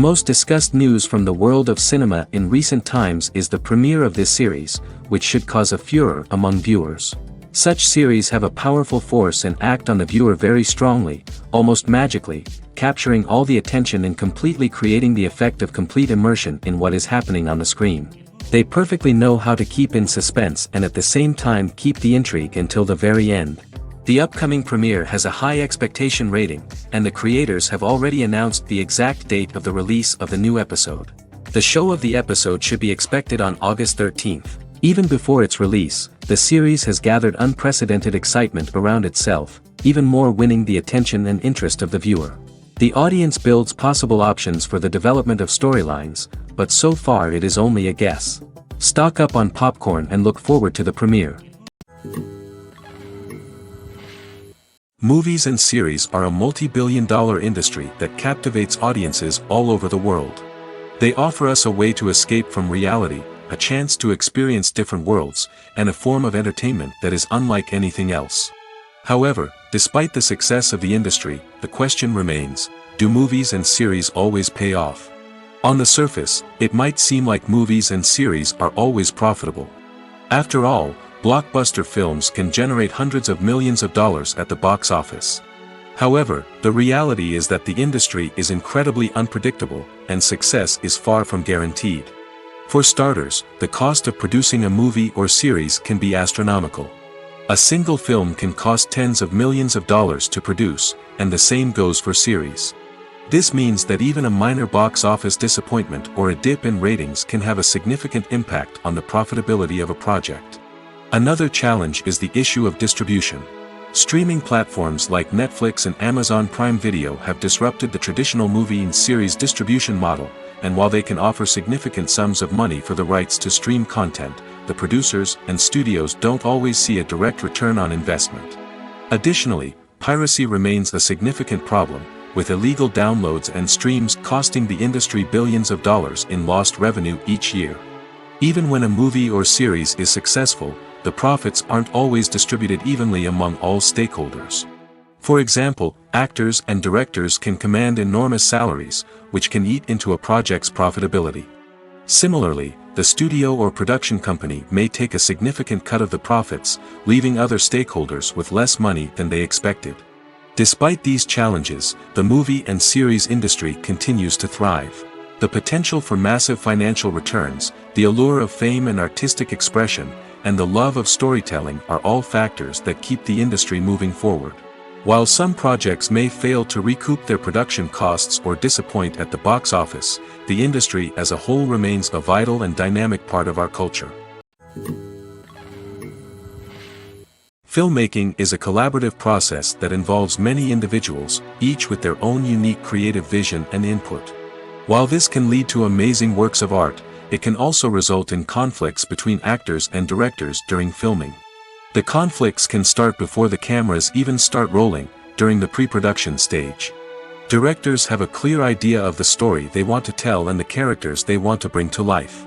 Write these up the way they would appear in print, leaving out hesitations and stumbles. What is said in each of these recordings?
most discussed news from the world of cinema in recent times is the premiere of this series, which should cause a furor among viewers. Such series have a powerful force and act on the viewer very strongly, almost magically, capturing all the attention and completely creating the effect of complete immersion in what is happening on the screen. They perfectly know how to keep in suspense and at the same time keep the intrigue until the very end. The upcoming premiere has a high expectation rating, and the creators have already announced the exact date of the release of the new episode. The show of the episode should be expected on August 13th. Even before its release, the series has gathered unprecedented excitement around itself, even more winning the attention and interest of the viewer. The audience builds possible options for the development of storylines, but so far it is only a guess. Stock up on popcorn and look forward to the premiere. Movies and series are a multi-billion-dollar industry that captivates audiences all over the world. They offer us a way to escape from reality, a chance to experience different worlds, and a form of entertainment that is unlike anything else. However, despite the success of the industry, the question remains, do movies and series always pay off? On the surface, it might seem like movies and series are always profitable. After all, blockbuster films can generate hundreds of millions of dollars at the box office. However, the reality is that the industry is incredibly unpredictable, and success is far from guaranteed. For starters, the cost of producing a movie or series can be astronomical. A single film can cost tens of millions of dollars to produce, and the same goes for series. This means that even a minor box office disappointment or a dip in ratings can have a significant impact on the profitability of a project. Another challenge is the issue of distribution. Streaming platforms like Netflix and Amazon Prime Video have disrupted the traditional movie and series distribution model, and while they can offer significant sums of money for the rights to stream content, the producers and studios don't always see a direct return on investment. Additionally, piracy remains a significant problem, with illegal downloads and streams costing the industry billions of dollars in lost revenue each year. Even when a movie or series is successful, the profits aren't always distributed evenly among all stakeholders. For example, actors and directors can command enormous salaries, which can eat into a project's profitability. Similarly, the studio or production company may take a significant cut of the profits, leaving other stakeholders with less money than they expected. Despite these challenges, the movie and series industry continues to thrive. The potential for massive financial returns, the allure of fame and artistic expression, and the love of storytelling are all factors that keep the industry moving forward. While some projects may fail to recoup their production costs or disappoint at the box office, the industry as a whole remains a vital and dynamic part of our culture. Filmmaking is a collaborative process that involves many individuals, each with their own unique creative vision and input. While this can lead to amazing works of art, it can also result in conflicts between actors and directors during filming. The conflicts can start before the cameras even start rolling, during the pre-production stage. Directors have a clear idea of the story they want to tell and the characters they want to bring to life.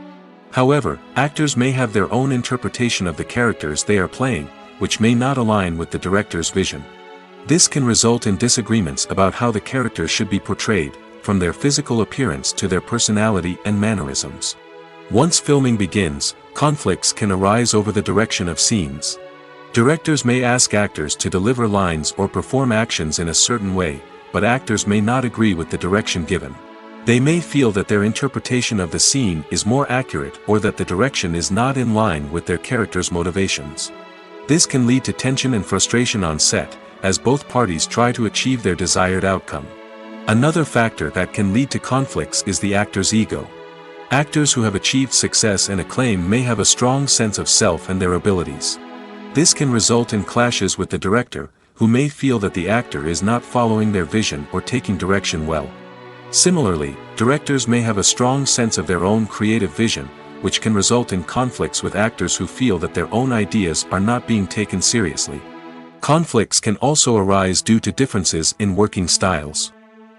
However, actors may have their own interpretation of the characters they are playing, which may not align with the director's vision. This can result in disagreements about how the characters should be portrayed, from their physical appearance to their personality and mannerisms. Once filming begins, conflicts can arise over the direction of scenes. Directors may ask actors to deliver lines or perform actions in a certain way, but actors may not agree with the direction given. They may feel that their interpretation of the scene is more accurate or that the direction is not in line with their character's motivations. This can lead to tension and frustration on set, as both parties try to achieve their desired outcome. Another factor that can lead to conflicts is the actor's ego. Actors who have achieved success and acclaim may have a strong sense of self and their abilities. This can result in clashes with the director, who may feel that the actor is not following their vision or taking direction well. Similarly, directors may have a strong sense of their own creative vision, which can result in conflicts with actors who feel that their own ideas are not being taken seriously. Conflicts can also arise due to differences in working styles.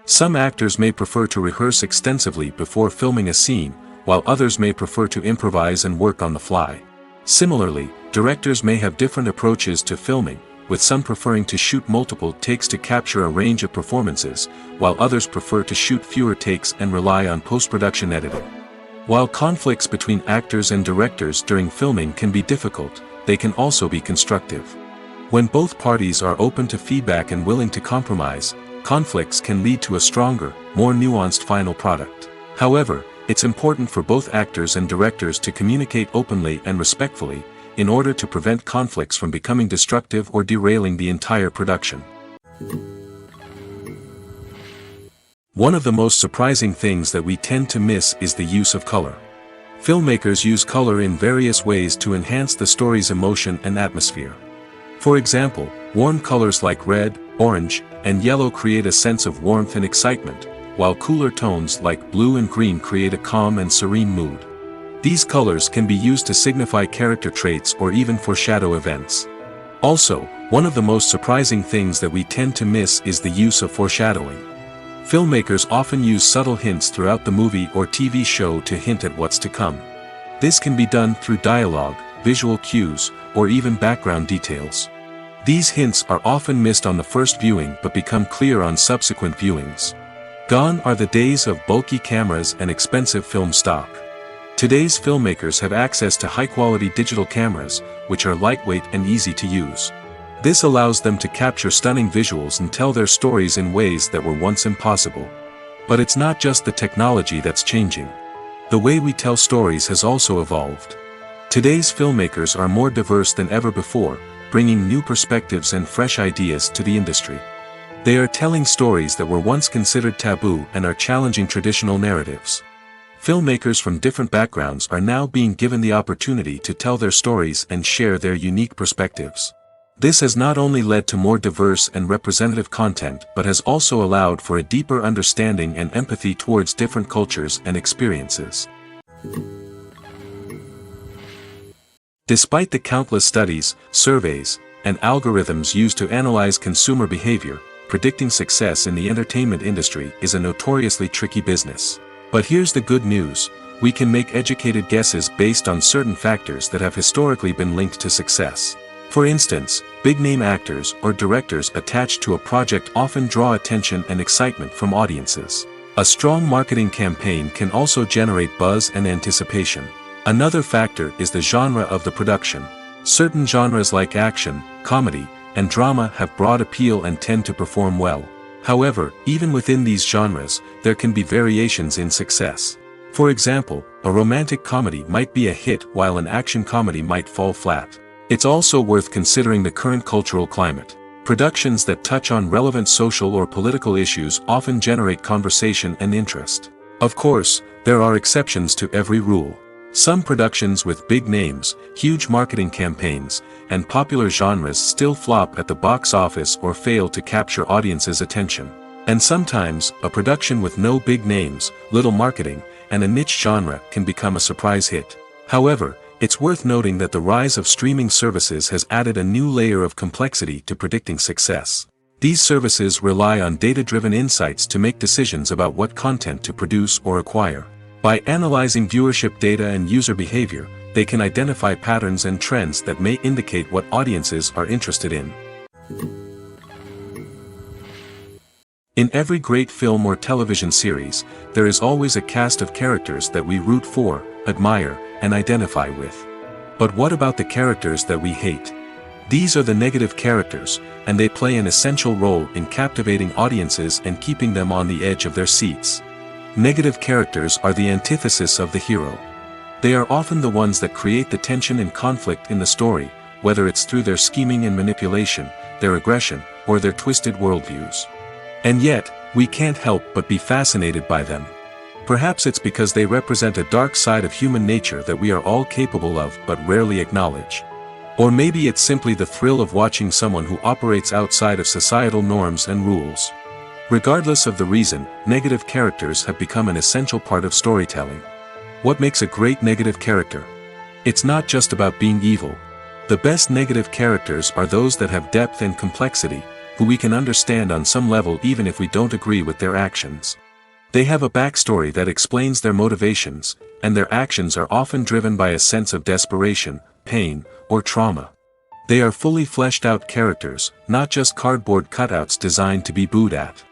Some actors may prefer to rehearse extensively before filming a scene, while others may prefer to improvise and work on the fly. Similarly, directors may have different approaches to filming, with some preferring to shoot multiple takes to capture a range of performances, while others prefer to shoot fewer takes and rely on post-production editing. While conflicts between actors and directors during filming can be difficult, they can also be constructive. When both parties are open to feedback and willing to compromise, conflicts can lead to a stronger, more nuanced final product. However, it's important for both actors and directors to communicate openly and respectfully, in order to prevent conflicts from becoming destructive or derailing the entire production. One of the most surprising things that we tend to miss is the use of color. Filmmakers use color in various ways to enhance the story's emotion and atmosphere. For example, warm colors like red, orange, and yellow create a sense of warmth and excitement, while cooler tones like blue and green create a calm and serene mood. These colors can be used to signify character traits or even foreshadow events. Also, one of the most surprising things that we tend to miss is the use of foreshadowing. Filmmakers often use subtle hints throughout the movie or TV show to hint at what's to come. This can be done through dialogue, visual cues, or even background details. These hints are often missed on the first viewing but become clear on subsequent viewings. Gone are the days of bulky cameras and expensive film stock. Today's filmmakers have access to high-quality digital cameras, which are lightweight and easy to use. This allows them to capture stunning visuals and tell their stories in ways that were once impossible. But it's not just the technology that's changing. The way we tell stories has also evolved. Today's filmmakers are more diverse than ever before, bringing new perspectives and fresh ideas to the industry. They are telling stories that were once considered taboo and are challenging traditional narratives. Filmmakers from different backgrounds are now being given the opportunity to tell their stories and share their unique perspectives. This has not only led to more diverse and representative content but has also allowed for a deeper understanding and empathy towards different cultures and experiences. Despite the countless studies, surveys, and algorithms used to analyze consumer behavior, predicting success in the entertainment industry is a notoriously tricky business. But here's the good news: we can make educated guesses based on certain factors that have historically been linked to success. For instance, big-name actors or directors attached to a project often draw attention and excitement from audiences. A strong marketing campaign can also generate buzz and anticipation. Another factor is the genre of the production. Certain genres like action, comedy, and drama have broad appeal and tend to perform well. However, even within these genres, there can be variations in success. For example, a romantic comedy might be a hit while an action comedy might fall flat. It's also worth considering the current cultural climate. Productions that touch on relevant social or political issues often generate conversation and interest. Of course, there are exceptions to every rule. Some productions with big names, huge marketing campaigns, and popular genres still flop at the box office or fail to capture audiences' attention. And sometimes, a production with no big names, little marketing, and a niche genre can become a surprise hit. However, it's worth noting that the rise of streaming services has added a new layer of complexity to predicting success. These services rely on data-driven insights to make decisions about what content to produce or acquire. By analyzing viewership data and user behavior, they can identify patterns and trends that may indicate what audiences are interested in. In every great film or television series, there is always a cast of characters that we root for, admire, and identify with. But what about the characters that we hate? These are the negative characters, and they play an essential role in captivating audiences and keeping them on the edge of their seats. Negative characters are the antithesis of the hero. They are often the ones that create the tension and conflict in the story, whether it's through their scheming and manipulation, their aggression, or their twisted worldviews. And yet, we can't help but be fascinated by them. Perhaps it's because they represent a dark side of human nature that we are all capable of but rarely acknowledge. Or maybe it's simply the thrill of watching someone who operates outside of societal norms and rules. Regardless of the reason, negative characters have become an essential part of storytelling. What makes a great negative character? It's not just about being evil. The best negative characters are those that have depth and complexity, who we can understand on some level even if we don't agree with their actions. They have a backstory that explains their motivations, and their actions are often driven by a sense of desperation, pain, or trauma. They are fully fleshed out characters, not just cardboard cutouts designed to be booed at.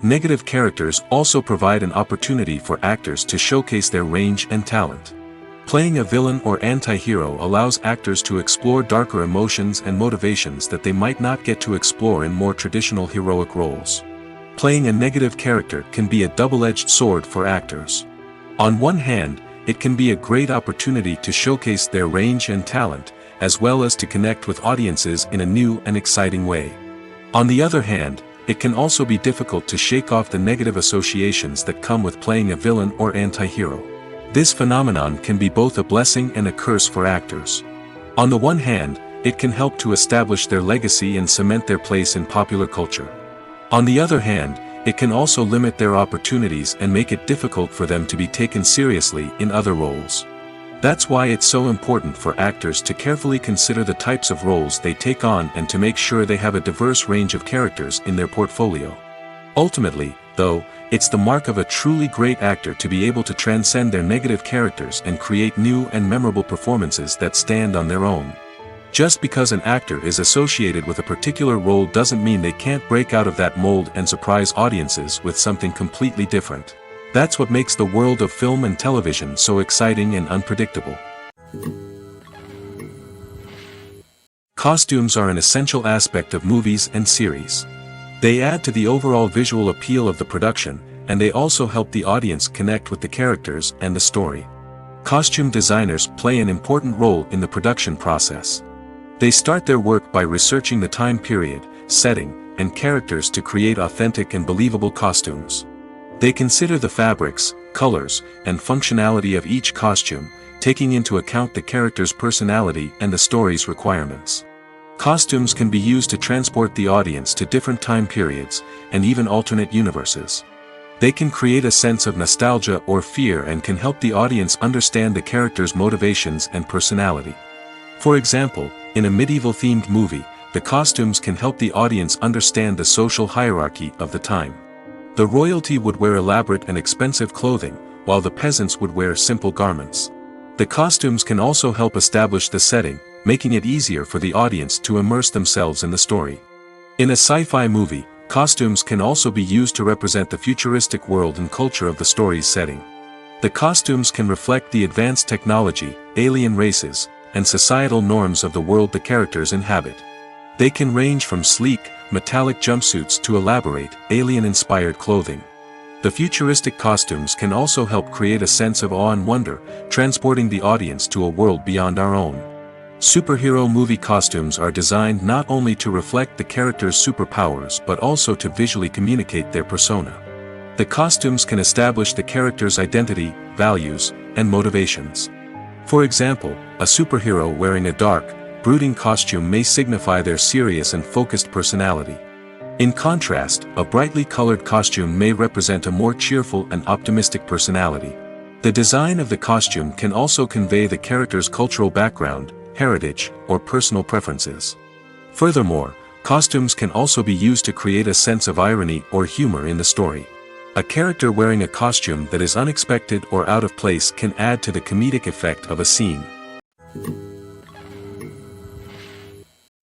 Negative characters also provide an opportunity for actors to showcase their range and talent. Playing a villain or anti-hero allows actors to explore darker emotions and motivations that they might not get to explore in more traditional heroic roles. Playing a negative character can be a double-edged sword for actors. On one hand, it can be a great opportunity to showcase their range and talent, as well as to connect with audiences in a new and exciting way. On the other hand, it can also be difficult to shake off the negative associations that come with playing a villain or anti-hero. This phenomenon can be both a blessing and a curse for actors. On the one hand, it can help to establish their legacy and cement their place in popular culture. On the other hand, it can also limit their opportunities and make it difficult for them to be taken seriously in other roles. That's why it's so important for actors to carefully consider the types of roles they take on and to make sure they have a diverse range of characters in their portfolio. Ultimately, though, it's the mark of a truly great actor to be able to transcend their negative characters and create new and memorable performances that stand on their own. Just because an actor is associated with a particular role doesn't mean they can't break out of that mold and surprise audiences with something completely different. That's what makes the world of film and television so exciting and unpredictable. Costumes are an essential aspect of movies and series. They add to the overall visual appeal of the production, and they also help the audience connect with the characters and the story. Costume designers play an important role in the production process. They start their work by researching the time period, setting, and characters to create authentic and believable costumes. They consider the fabrics, colors, and functionality of each costume, taking into account the character's personality and the story's requirements. Costumes can be used to transport the audience to different time periods, and even alternate universes. They can create a sense of nostalgia or fear and can help the audience understand the character's motivations and personality. For example, in a medieval-themed movie, the costumes can help the audience understand the social hierarchy of the time. The royalty would wear elaborate and expensive clothing, while the peasants would wear simple garments. The costumes can also help establish the setting, making it easier for the audience to immerse themselves in the story. In a sci-fi movie, costumes can also be used to represent the futuristic world and culture of the story's setting. The costumes can reflect the advanced technology, alien races, and societal norms of the world the characters inhabit. They can range from sleek, metallic jumpsuits to elaborate, alien-inspired clothing. The futuristic costumes can also help create a sense of awe and wonder, transporting the audience to a world beyond our own. Superhero movie costumes are designed not only to reflect the character's superpowers but also to visually communicate their persona. The costumes can establish the character's identity, values, and motivations. For example, a superhero wearing a dark, brooding costume may signify their serious and focused personality. In contrast, a brightly colored costume may represent a more cheerful and optimistic personality. The design of the costume can also convey the character's cultural background, heritage, or personal preferences. Furthermore, costumes can also be used to create a sense of irony or humor in the story. A character wearing a costume that is unexpected or out of place can add to the comedic effect of a scene.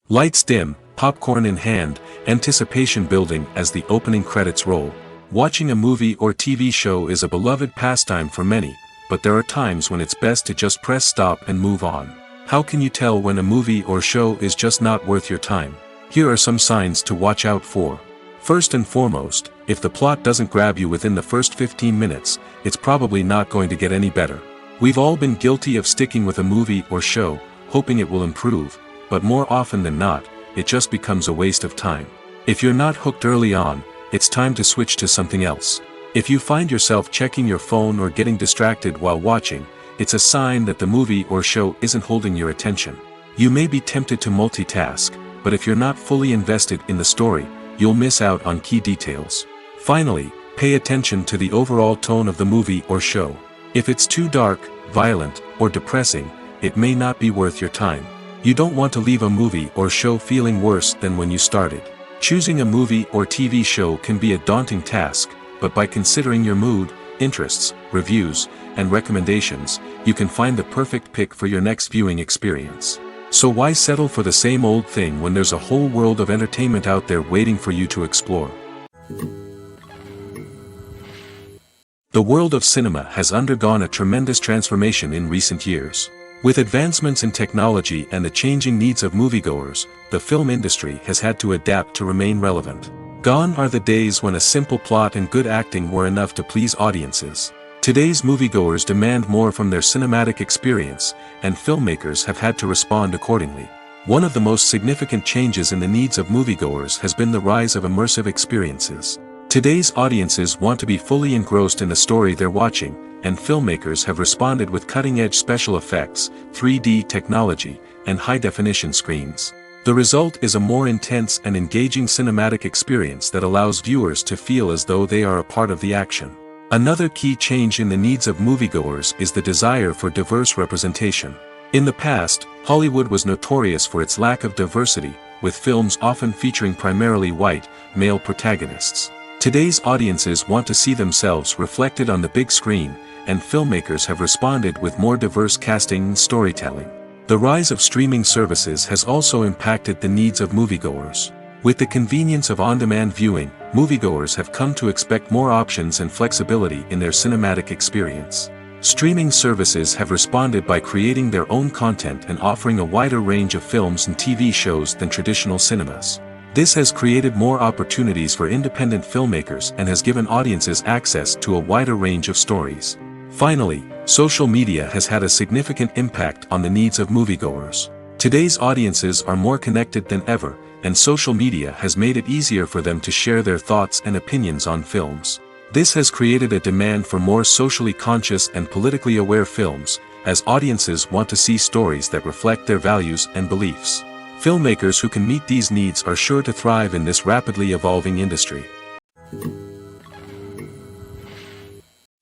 Lights dim, popcorn in hand, anticipation building as the opening credits roll. Watching a movie or TV show is a beloved pastime for many, but there are times when it's best to just press stop and move on. How can you tell when a movie or show is just not worth your time? Here are some signs to watch out for. First and foremost, if the plot doesn't grab you within the first 15 minutes, it's probably not going to get any better. We've all been guilty of sticking with a movie or show, hoping it will improve, but more often than not, it just becomes a waste of time. If you're not hooked early on, it's time to switch to something else. If you find yourself checking your phone or getting distracted while watching, it's a sign that the movie or show isn't holding your attention. You may be tempted to multitask, but if you're not fully invested in the story, you'll miss out on key details. Finally, pay attention to the overall tone of the movie or show. If it's too dark, violent, or depressing, it may not be worth your time. You don't want to leave a movie or show feeling worse than when you started. Choosing a movie or TV show can be a daunting task, but by considering your mood, interests, reviews, and recommendations, you can find the perfect pick for your next viewing experience. So why settle for the same old thing when there's a whole world of entertainment out there waiting for you to explore? The world of cinema has undergone a tremendous transformation in recent years. With advancements in technology and the changing needs of moviegoers, the film industry has had to adapt to remain relevant. Gone are the days when a simple plot and good acting were enough to please audiences. Today's moviegoers demand more from their cinematic experience, and filmmakers have had to respond accordingly. One of the most significant changes in the needs of moviegoers has been the rise of immersive experiences. Today's audiences want to be fully engrossed in the story they're watching, and filmmakers have responded with cutting-edge special effects, 3D technology, and high-definition screens. The result is a more intense and engaging cinematic experience that allows viewers to feel as though they are a part of the action. Another key change in the needs of moviegoers is the desire for diverse representation. In the past, Hollywood was notorious for its lack of diversity, with films often featuring primarily white, male protagonists. Today's audiences want to see themselves reflected on the big screen, and filmmakers have responded with more diverse casting and storytelling. The rise of streaming services has also impacted the needs of moviegoers. With the convenience of on-demand viewing, moviegoers have come to expect more options and flexibility in their cinematic experience. Streaming services have responded by creating their own content and offering a wider range of films and TV shows than traditional cinemas. This has created more opportunities for independent filmmakers and has given audiences access to a wider range of stories. Finally, social media has had a significant impact on the needs of moviegoers. Today's audiences are more connected than ever, and social media has made it easier for them to share their thoughts and opinions on films. This has created a demand for more socially conscious and politically aware films, as audiences want to see stories that reflect their values and beliefs. Filmmakers who can meet these needs are sure to thrive in this rapidly evolving industry.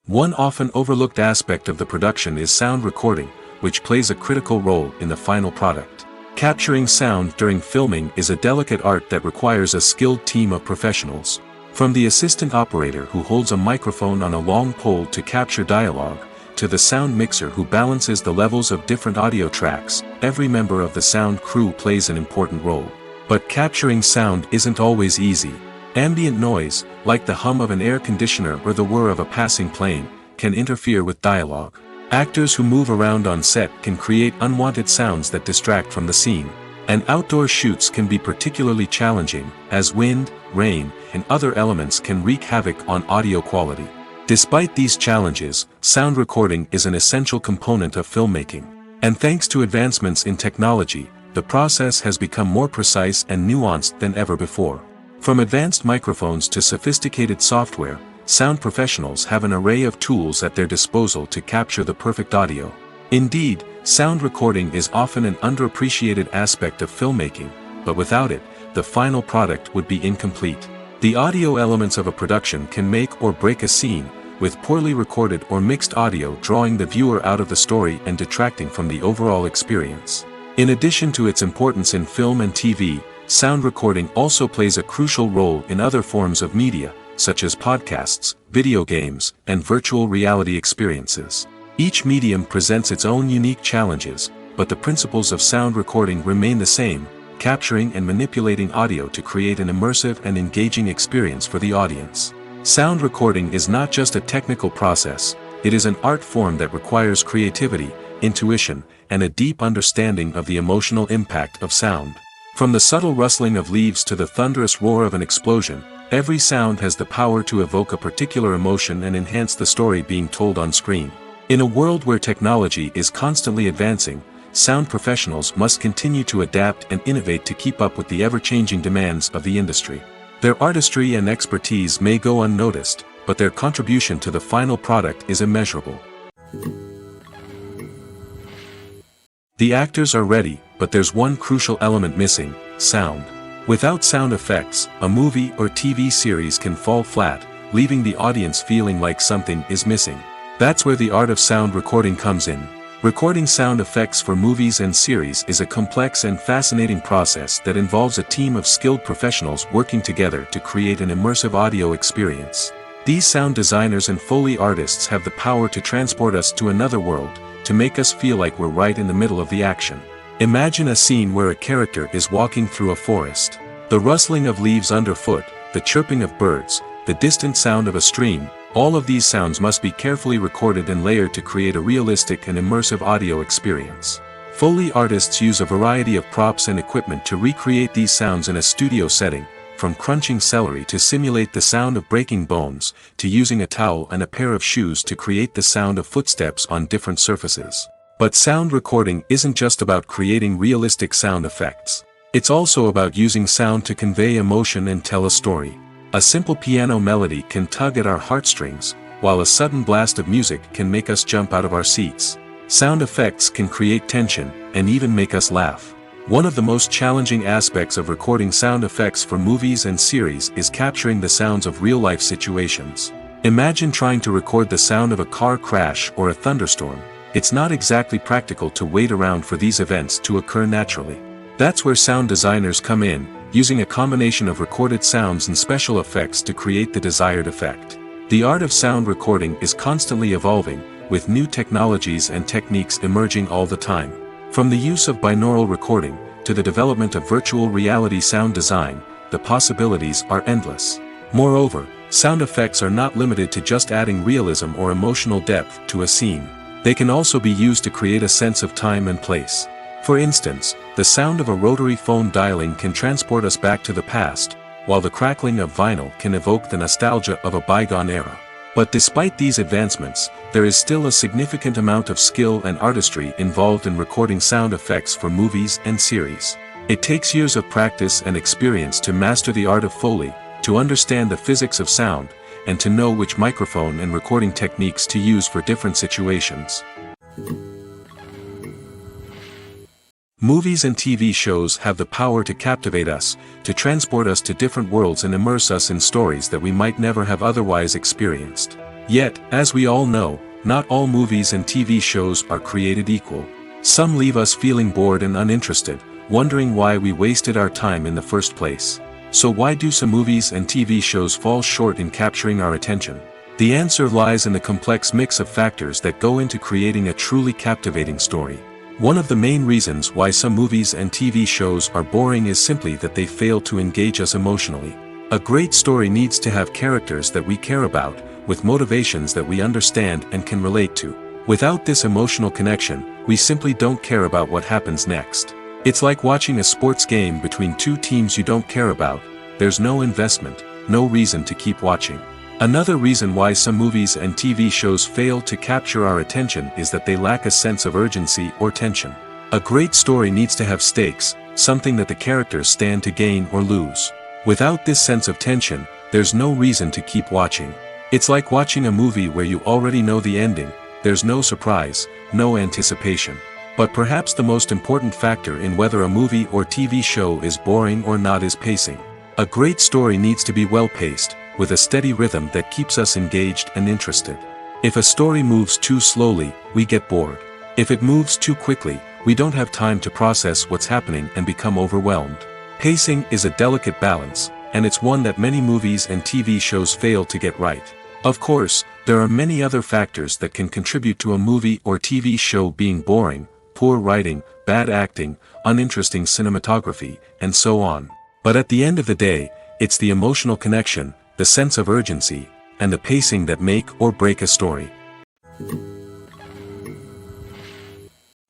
One often overlooked aspect of the production is sound recording, which plays a critical role in the final product. Capturing sound during filming is a delicate art that requires a skilled team of professionals. From the assistant operator who holds a microphone on a long pole to capture dialogue, to the sound mixer who balances the levels of different audio tracks, every member of the sound crew plays an important role. But capturing sound isn't always easy. Ambient noise, like the hum of an air conditioner or the whir of a passing plane, can interfere with dialogue. Actors who move around on set can create unwanted sounds that distract from the scene. And outdoor shoots can be particularly challenging, as wind, rain, and other elements can wreak havoc on audio quality. Despite these challenges, sound recording is an essential component of filmmaking. And thanks to advancements in technology, the process has become more precise and nuanced than ever before. From advanced microphones to sophisticated software, sound professionals have an array of tools at their disposal to capture the perfect audio. Indeed, sound recording is often an underappreciated aspect of filmmaking, but without it, the final product would be incomplete. The audio elements of a production can make or break a scene, with poorly recorded or mixed audio drawing the viewer out of the story and detracting from the overall experience. In addition to its importance in film and TV, sound recording also plays a crucial role in other forms of media, such as podcasts, video games, and virtual reality experiences. Each medium presents its own unique challenges, but the principles of sound recording remain the same, capturing and manipulating audio to create an immersive and engaging experience for the audience. Sound recording is not just a technical process, it is an art form that requires creativity, intuition, and a deep understanding of the emotional impact of sound. From the subtle rustling of leaves to the thunderous roar of an explosion, every sound has the power to evoke a particular emotion and enhance the story being told on screen. In a world where technology is constantly advancing, sound professionals must continue to adapt and innovate to keep up with the ever-changing demands of the industry. Their artistry and expertise may go unnoticed, but their contribution to the final product is immeasurable. The actors are ready, but there's one crucial element missing: sound. Without sound effects, a movie or TV series can fall flat, leaving the audience feeling like something is missing. That's where the art of sound recording comes in. Recording sound effects for movies and series is a complex and fascinating process that involves a team of skilled professionals working together to create an immersive audio experience. These sound designers and Foley artists have the power to transport us to another world, to make us feel like we're right in the middle of the action. Imagine a scene where a character is walking through a forest. The rustling of leaves underfoot, the chirping of birds, the distant sound of a stream, all of these sounds must be carefully recorded and layered to create a realistic and immersive audio experience. Foley artists use a variety of props and equipment to recreate these sounds in a studio setting, from crunching celery to simulate the sound of breaking bones, to using a towel and a pair of shoes to create the sound of footsteps on different surfaces. But sound recording isn't just about creating realistic sound effects. It's also about using sound to convey emotion and tell a story. A simple piano melody can tug at our heartstrings, while a sudden blast of music can make us jump out of our seats. Sound effects can create tension, and even make us laugh. One of the most challenging aspects of recording sound effects for movies and series is capturing the sounds of real-life situations. Imagine trying to record the sound of a car crash or a thunderstorm. It's not exactly practical to wait around for these events to occur naturally. That's where sound designers come in, using a combination of recorded sounds and special effects to create the desired effect. The art of sound recording is constantly evolving, with new technologies and techniques emerging all the time. From the use of binaural recording, to the development of virtual reality sound design, the possibilities are endless. Moreover, sound effects are not limited to just adding realism or emotional depth to a scene. They can also be used to create a sense of time and place. For instance, the sound of a rotary phone dialing can transport us back to the past, while the crackling of vinyl can evoke the nostalgia of a bygone era. But despite these advancements, there is still a significant amount of skill and artistry involved in recording sound effects for movies and series. It takes years of practice and experience to master the art of Foley, to understand the physics of sound, and to know which microphone and recording techniques to use for different situations. Movies and TV shows have the power to captivate us, to transport us to different worlds and immerse us in stories that we might never have otherwise experienced. Yet, as we all know, not all movies and TV shows are created equal. Some leave us feeling bored and uninterested, wondering why we wasted our time in the first place. So why do some movies and TV shows fall short in capturing our attention? The answer lies in the complex mix of factors that go into creating a truly captivating story. One of the main reasons why some movies and TV shows are boring is simply that they fail to engage us emotionally. A great story needs to have characters that we care about, with motivations that we understand and can relate to. Without this emotional connection, we simply don't care about what happens next. It's like watching a sports game between two teams you don't care about. There's no investment, no reason to keep watching. Another reason why some movies and TV shows fail to capture our attention is that they lack a sense of urgency or tension. A great story needs to have stakes, something that the characters stand to gain or lose. Without this sense of tension, there's no reason to keep watching. It's like watching a movie where you already know the ending. There's no surprise, no anticipation. But perhaps the most important factor in whether a movie or TV show is boring or not is pacing. A great story needs to be well-paced, with a steady rhythm that keeps us engaged and interested. If a story moves too slowly, we get bored. If it moves too quickly, we don't have time to process what's happening and become overwhelmed. Pacing is a delicate balance, and it's one that many movies and TV shows fail to get right. Of course, there are many other factors that can contribute to a movie or TV show being boring: poor writing, bad acting, uninteresting cinematography, and so on. But at the end of the day, it's the emotional connection, the sense of urgency, and the pacing that make or break a story.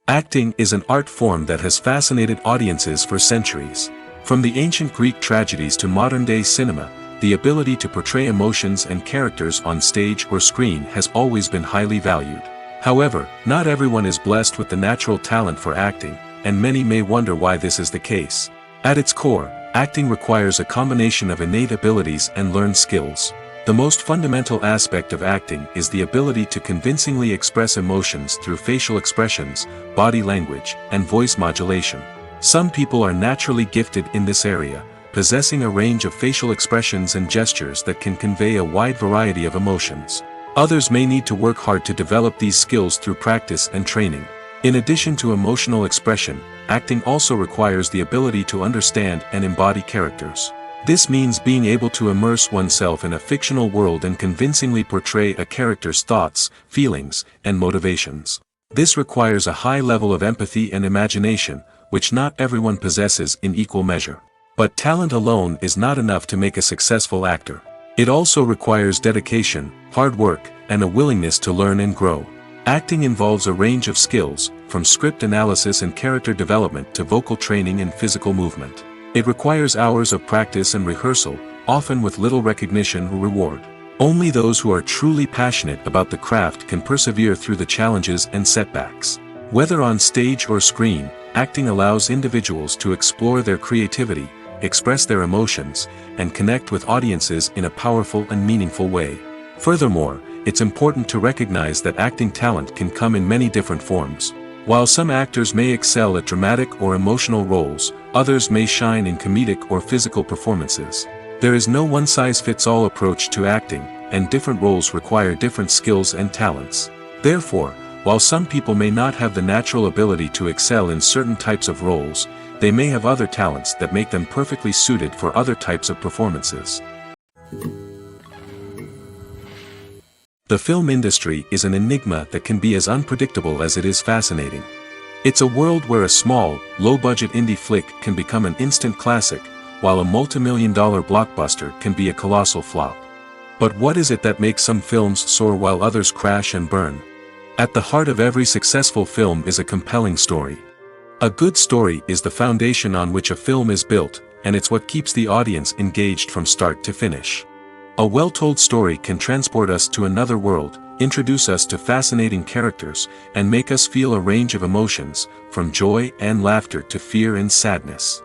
Acting is an art form that has fascinated audiences for centuries. From the ancient Greek tragedies to modern-day cinema, the ability to portray emotions and characters on stage or screen has always been highly valued. However, not everyone is blessed with the natural talent for acting, and many may wonder why this is the case. At its core, acting requires a combination of innate abilities and learned skills. The most fundamental aspect of acting is the ability to convincingly express emotions through facial expressions, body language, and voice modulation. Some people are naturally gifted in this area, possessing a range of facial expressions and gestures that can convey a wide variety of emotions. Others may need to work hard to develop these skills through practice and training. In addition to emotional expression, acting also requires the ability to understand and embody characters. This means being able to immerse oneself in a fictional world and convincingly portray a character's thoughts, feelings, and motivations. This requires a high level of empathy and imagination, which not everyone possesses in equal measure. But talent alone is not enough to make a successful actor. It also requires dedication, hard work, and a willingness to learn and grow. Acting involves a range of skills, from script analysis and character development to vocal training and physical movement. It requires hours of practice and rehearsal, often with little recognition or reward. Only those who are truly passionate about the craft can persevere through the challenges and setbacks. Whether on stage or screen, acting allows individuals to explore their creativity, express their emotions, and connect with audiences in a powerful and meaningful way. Furthermore, it's important to recognize that acting talent can come in many different forms. While some actors may excel at dramatic or emotional roles, others may shine in comedic or physical performances. There is no one-size-fits-all approach to acting, and different roles require different skills and talents. Therefore, while some people may not have the natural ability to excel in certain types of roles, they may have other talents that make them perfectly suited for other types of performances. The film industry is an enigma that can be as unpredictable as it is fascinating. It's a world where a small, low-budget indie flick can become an instant classic, while a multi-million-dollar blockbuster can be a colossal flop. But what is it that makes some films soar while others crash and burn? At the heart of every successful film is a compelling story. A good story is the foundation on which a film is built, and it's what keeps the audience engaged from start to finish. A well-told story can transport us to another world, introduce us to fascinating characters, and make us feel a range of emotions, from joy and laughter to fear and sadness.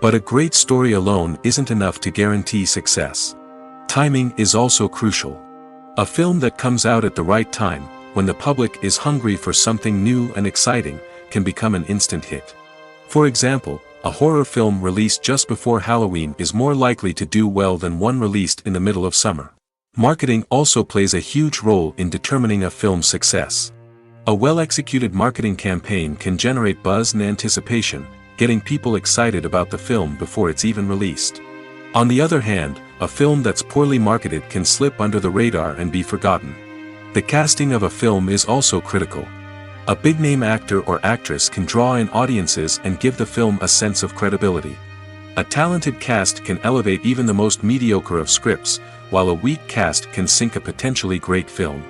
But a great story alone isn't enough to guarantee success. Timing is also crucial. A film that comes out at the right time, when the public is hungry for something new and exciting, can become an instant hit. For example, a horror film released just before Halloween is more likely to do well than one released in the middle of summer. Marketing also plays a huge role in determining a film's success. A well-executed marketing campaign can generate buzz and anticipation, getting people excited about the film before it's even released. On the other hand, a film that's poorly marketed can slip under the radar and be forgotten. The casting of a film is also critical. A big-name actor or actress can draw in audiences and give the film a sense of credibility. A talented cast can elevate even the most mediocre of scripts, while a weak cast can sink a potentially great film.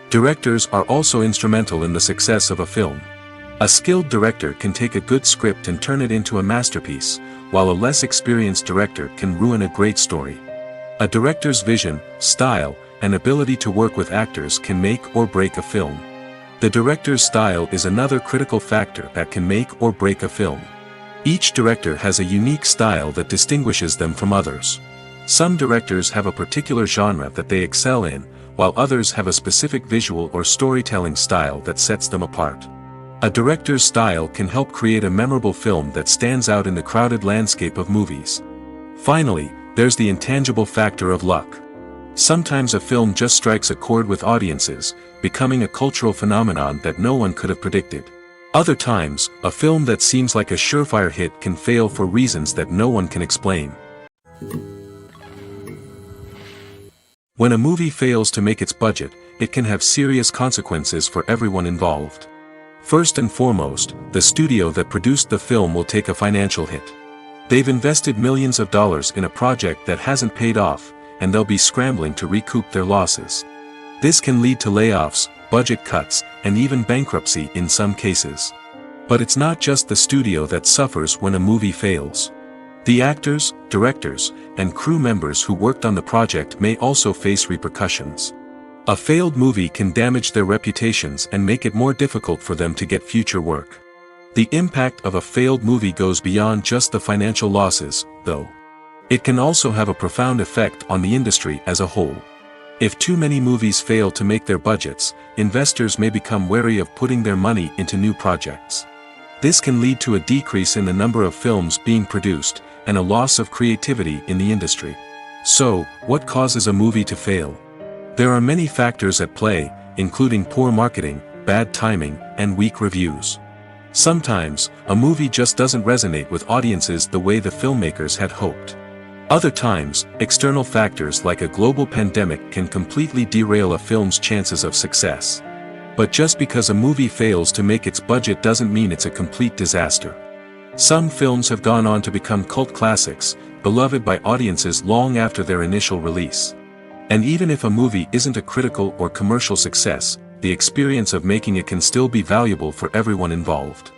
Directors are also instrumental in the success of a film. A skilled director can take a good script and turn it into a masterpiece, while a less experienced director can ruin a great story. A director's vision, style, and ability to work with actors can make or break a film. The director's style is another critical factor that can make or break a film. Each director has a unique style that distinguishes them from others. Some directors have a particular genre that they excel in, while others have a specific visual or storytelling style that sets them apart. A director's style can help create a memorable film that stands out in the crowded landscape of movies. Finally, there's the intangible factor of luck. Sometimes a film just strikes a chord with audiences, becoming a cultural phenomenon that no one could have predicted. Other times, a film that seems like a surefire hit can fail for reasons that no one can explain. When a movie fails to make its budget, it can have serious consequences for everyone involved. First and foremost, the studio that produced the film will take a financial hit. They've invested millions of dollars in a project that hasn't paid off, and they'll be scrambling to recoup their losses. This can lead to layoffs, budget cuts, and even bankruptcy in some cases. But it's not just the studio that suffers when a movie fails. The actors, directors, and crew members who worked on the project may also face repercussions. A failed movie can damage their reputations and make it more difficult for them to get future work. The impact of a failed movie goes beyond just the financial losses, though. It can also have a profound effect on the industry as a whole. If too many movies fail to make their budgets, investors may become wary of putting their money into new projects. This can lead to a decrease in the number of films being produced, and a loss of creativity in the industry. So, what causes a movie to fail? There are many factors at play, including poor marketing, bad timing, and weak reviews. Sometimes, a movie just doesn't resonate with audiences the way the filmmakers had hoped. Other times, external factors like a global pandemic can completely derail a film's chances of success. But just because a movie fails to make its budget doesn't mean it's a complete disaster. Some films have gone on to become cult classics, beloved by audiences long after their initial release. And even if a movie isn't a critical or commercial success, the experience of making it can still be valuable for everyone involved.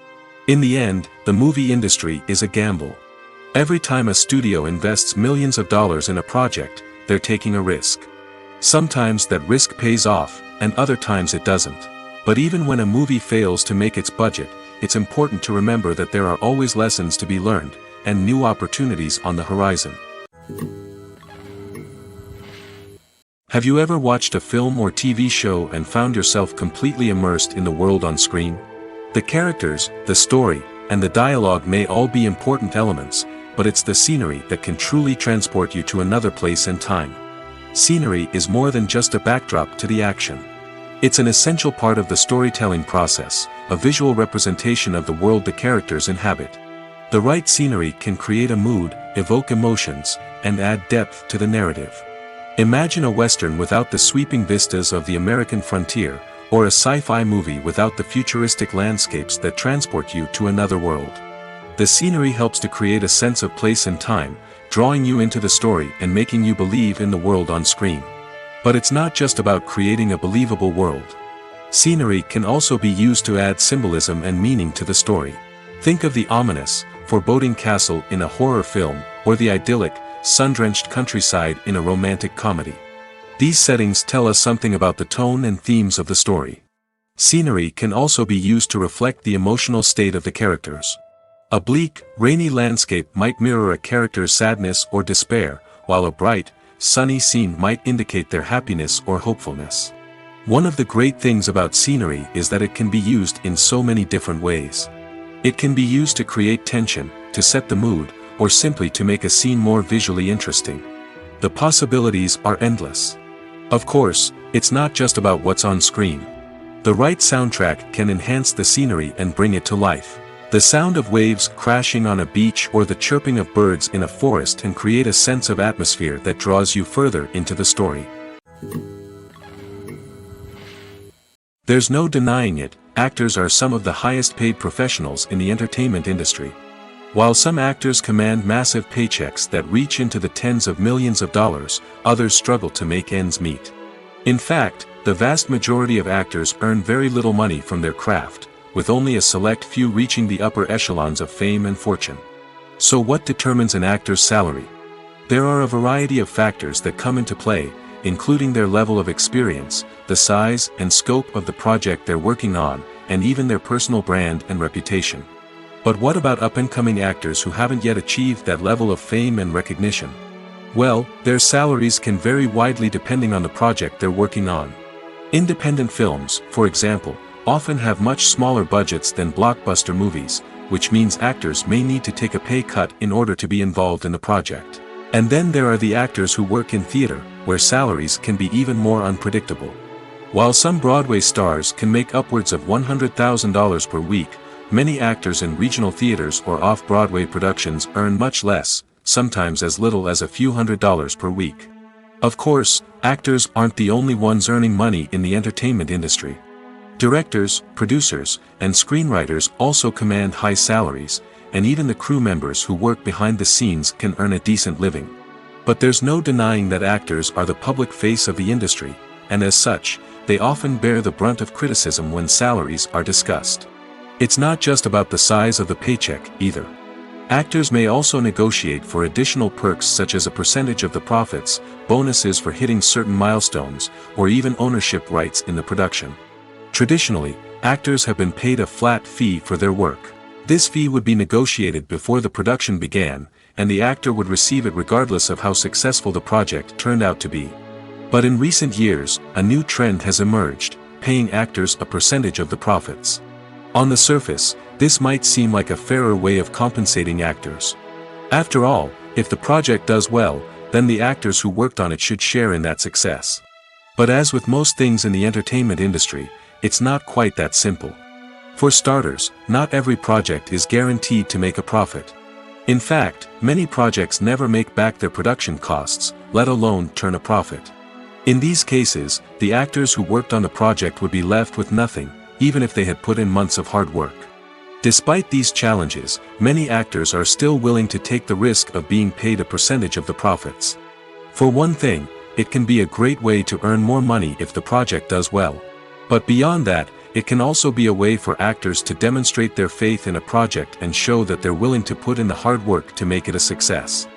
In the end, the movie industry is a gamble. Every time a studio invests millions of dollars in a project, they're taking a risk. Sometimes that risk pays off, and other times it doesn't. But even when a movie fails to make its budget, it's important to remember that there are always lessons to be learned, and new opportunities on the horizon. Have you ever watched a film or TV show and found yourself completely immersed in the world on screen? The characters, the story, and the dialogue may all be important elements, but it's the scenery that can truly transport you to another place and time. Scenery is more than just a backdrop to the action. It's an essential part of the storytelling process, a visual representation of the world the characters inhabit. The right scenery can create a mood, evoke emotions, and add depth to the narrative. Imagine a Western without the sweeping vistas of the American frontier, or a sci-fi movie without the futuristic landscapes that transport you to another world. The scenery helps to create a sense of place and time, drawing you into the story and making you believe in the world on screen. But it's not just about creating a believable world. Scenery can also be used to add symbolism and meaning to the story. Think of the ominous, foreboding castle in a horror film, or the idyllic, sun-drenched countryside in a romantic comedy. These settings tell us something about the tone and themes of the story. Scenery can also be used to reflect the emotional state of the characters. A bleak, rainy landscape might mirror a character's sadness or despair, while a bright, sunny scene might indicate their happiness or hopefulness. One of the great things about scenery is that it can be used in so many different ways. It can be used to create tension, to set the mood, or simply to make a scene more visually interesting. The possibilities are endless. Of course, it's not just about what's on screen. The right soundtrack can enhance the scenery and bring it to life. The sound of waves crashing on a beach or the chirping of birds in a forest can create a sense of atmosphere that draws you further into the story. There's no denying it, actors are some of the highest paid professionals in the entertainment industry. While some actors command massive paychecks that reach into the tens of millions of dollars, others struggle to make ends meet. In fact, the vast majority of actors earn very little money from their craft, with only a select few reaching the upper echelons of fame and fortune. So what determines an actor's salary? There are a variety of factors that come into play, including their level of experience, the size and scope of the project they're working on, and even their personal brand and reputation. But what about up-and-coming actors who haven't yet achieved that level of fame and recognition? Well, their salaries can vary widely depending on the project they're working on. Independent films, for example, often have much smaller budgets than blockbuster movies, which means actors may need to take a pay cut in order to be involved in the project. And then there are the actors who work in theater, where salaries can be even more unpredictable. While some Broadway stars can make upwards of $100,000 per week, many actors in regional theaters or off-Broadway productions earn much less, sometimes as little as a few $100s per week. Of course, actors aren't the only ones earning money in the entertainment industry. Directors, producers, and screenwriters also command high salaries, and even the crew members who work behind the scenes can earn a decent living. But there's no denying that actors are the public face of the industry, and as such, they often bear the brunt of criticism when salaries are discussed. It's not just about the size of the paycheck, either. Actors may also negotiate for additional perks such as a percentage of the profits, bonuses for hitting certain milestones, or even ownership rights in the production. Traditionally, actors have been paid a flat fee for their work. This fee would be negotiated before the production began, and the actor would receive it regardless of how successful the project turned out to be. But in recent years, a new trend has emerged, paying actors a percentage of the profits. On the surface, this might seem like a fairer way of compensating actors. After all, if the project does well, then the actors who worked on it should share in that success. But as with most things in the entertainment industry, it's not quite that simple. For starters, not every project is guaranteed to make a profit. In fact, many projects never make back their production costs, let alone turn a profit. In these cases, the actors who worked on the project would be left with nothing, even if they had put in months of hard work. Despite these challenges, many actors are still willing to take the risk of being paid a percentage of the profits. For one thing, it can be a great way to earn more money if the project does well. But beyond that, it can also be a way for actors to demonstrate their faith in a project and show that they're willing to put in the hard work to make it a success.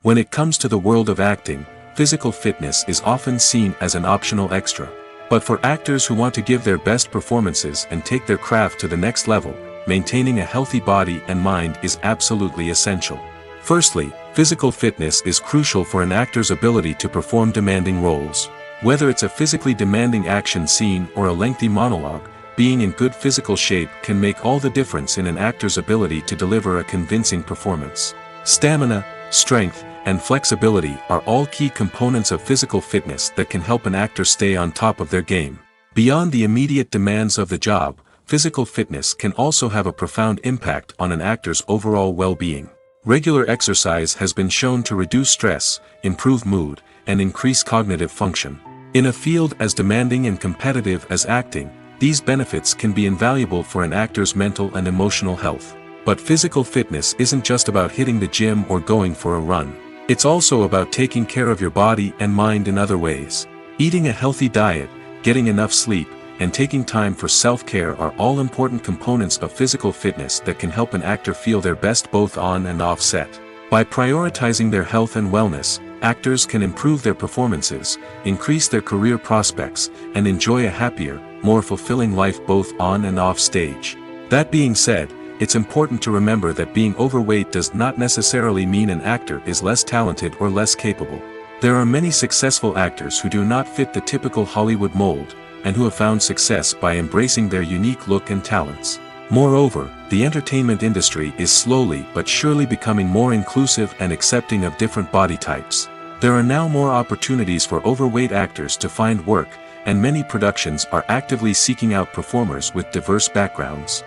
When it comes to the world of acting, physical fitness is often seen as an optional extra. But for actors who want to give their best performances and take their craft to the next level, maintaining a healthy body and mind is absolutely essential. Firstly, physical fitness is crucial for an actor's ability to perform demanding roles. Whether it's a physically demanding action scene or a lengthy monologue, being in good physical shape can make all the difference in an actor's ability to deliver a convincing performance. Stamina, strength, and flexibility are all key components of physical fitness that can help an actor stay on top of their game. Beyond the immediate demands of the job, physical fitness can also have a profound impact on an actor's overall well-being. Regular exercise has been shown to reduce stress, improve mood, and increase cognitive function. In a field as demanding and competitive as acting, these benefits can be invaluable for an actor's mental and emotional health. But physical fitness isn't just about hitting the gym or going for a run. It's also about taking care of your body and mind in other ways. Eating a healthy diet, getting enough sleep, and taking time for self-care are all important components of physical fitness that can help an actor feel their best both on and off set. By prioritizing their health and wellness, actors can improve their performances, increase their career prospects, and enjoy a happier, more fulfilling life both on and off stage. That being said, it's important to remember that being overweight does not necessarily mean an actor is less talented or less capable. There are many successful actors who do not fit the typical Hollywood mold, and who have found success by embracing their unique look and talents. Moreover, the entertainment industry is slowly but surely becoming more inclusive and accepting of different body types. There are now more opportunities for overweight actors to find work, and many productions are actively seeking out performers with diverse backgrounds.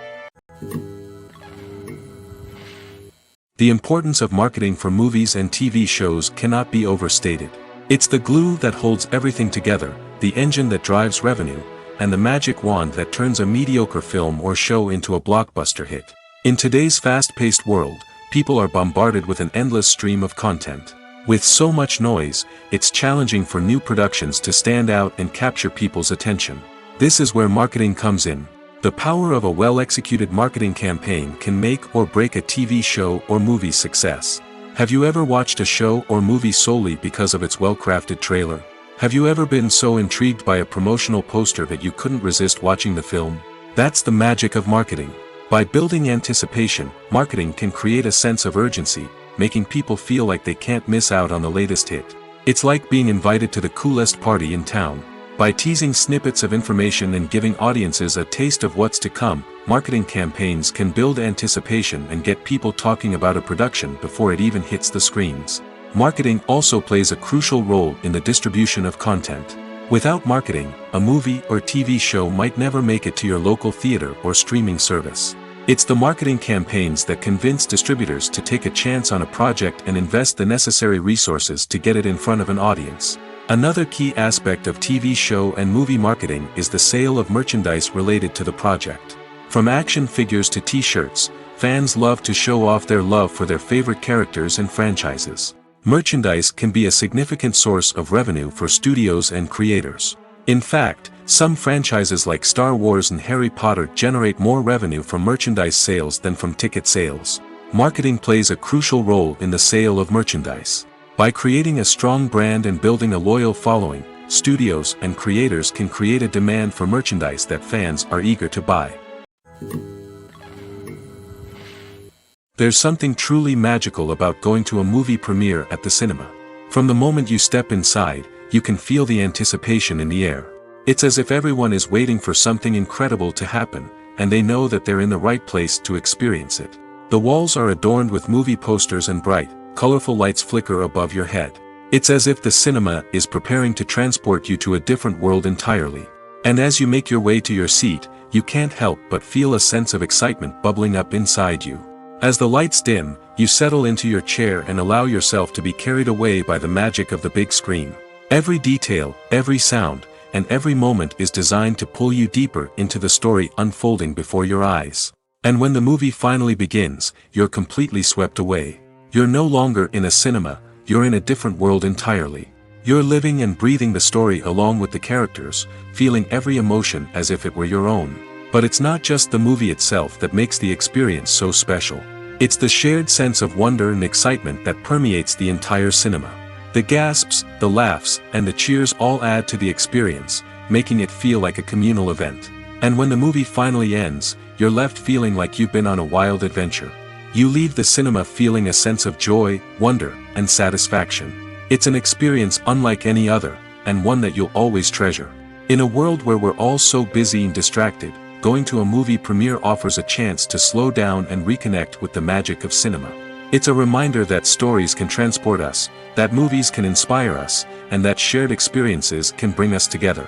The importance of marketing for movies and TV shows cannot be overstated. It's the glue that holds everything together, the engine that drives revenue, and the magic wand that turns a mediocre film or show into a blockbuster hit. In today's fast-paced world, people are bombarded with an endless stream of content. With so much noise, it's challenging for new productions to stand out and capture people's attention. This is where marketing comes in. The power of a well-executed marketing campaign can make or break a TV show or movie's success. Have you ever watched a show or movie solely because of its well-crafted trailer? Have you ever been so intrigued by a promotional poster that you couldn't resist watching the film? That's the magic of marketing. By building anticipation, marketing can create a sense of urgency, making people feel like they can't miss out on the latest hit. It's like being invited to the coolest party in town. By teasing snippets of information and giving audiences a taste of what's to come, marketing campaigns can build anticipation and get people talking about a production before it even hits the screens. Marketing also plays a crucial role in the distribution of content. Without marketing, a movie or TV show might never make it to your local theater or streaming service. It's the marketing campaigns that convince distributors to take a chance on a project and invest the necessary resources to get it in front of an audience. Another key aspect of TV show and movie marketing is the sale of merchandise related to the project. From action figures to t-shirts, fans love to show off their love for their favorite characters and franchises. Merchandise can be a significant source of revenue for studios and creators. In fact, some franchises like Star Wars and Harry Potter generate more revenue from merchandise sales than from ticket sales. Marketing plays a crucial role in the sale of merchandise. By creating a strong brand and building a loyal following, studios and creators can create a demand for merchandise that fans are eager to buy. There's something truly magical about going to a movie premiere at the cinema. From the moment you step inside, you can feel the anticipation in the air. It's as if everyone is waiting for something incredible to happen, and they know that they're in the right place to experience it. The walls are adorned with movie posters and bright, colorful lights flicker above your head. It's as if the cinema is preparing to transport you to a different world entirely. And as you make your way to your seat, you can't help but feel a sense of excitement bubbling up inside you. As the lights dim, you settle into your chair and allow yourself to be carried away by the magic of the big screen. Every detail, every sound, and every moment is designed to pull you deeper into the story unfolding before your eyes. And when the movie finally begins, you're completely swept away. You're no longer in a cinema, you're in a different world entirely. You're living and breathing the story along with the characters, feeling every emotion as if it were your own. But it's not just the movie itself that makes the experience so special. It's the shared sense of wonder and excitement that permeates the entire cinema. The gasps, the laughs, and the cheers all add to the experience, making it feel like a communal event. And when the movie finally ends, you're left feeling like you've been on a wild adventure. You leave the cinema feeling a sense of joy, wonder, and satisfaction. It's an experience unlike any other, and one that you'll always treasure. In a world where we're all so busy and distracted, going to a movie premiere offers a chance to slow down and reconnect with the magic of cinema. It's a reminder that stories can transport us, that movies can inspire us, and that shared experiences can bring us together.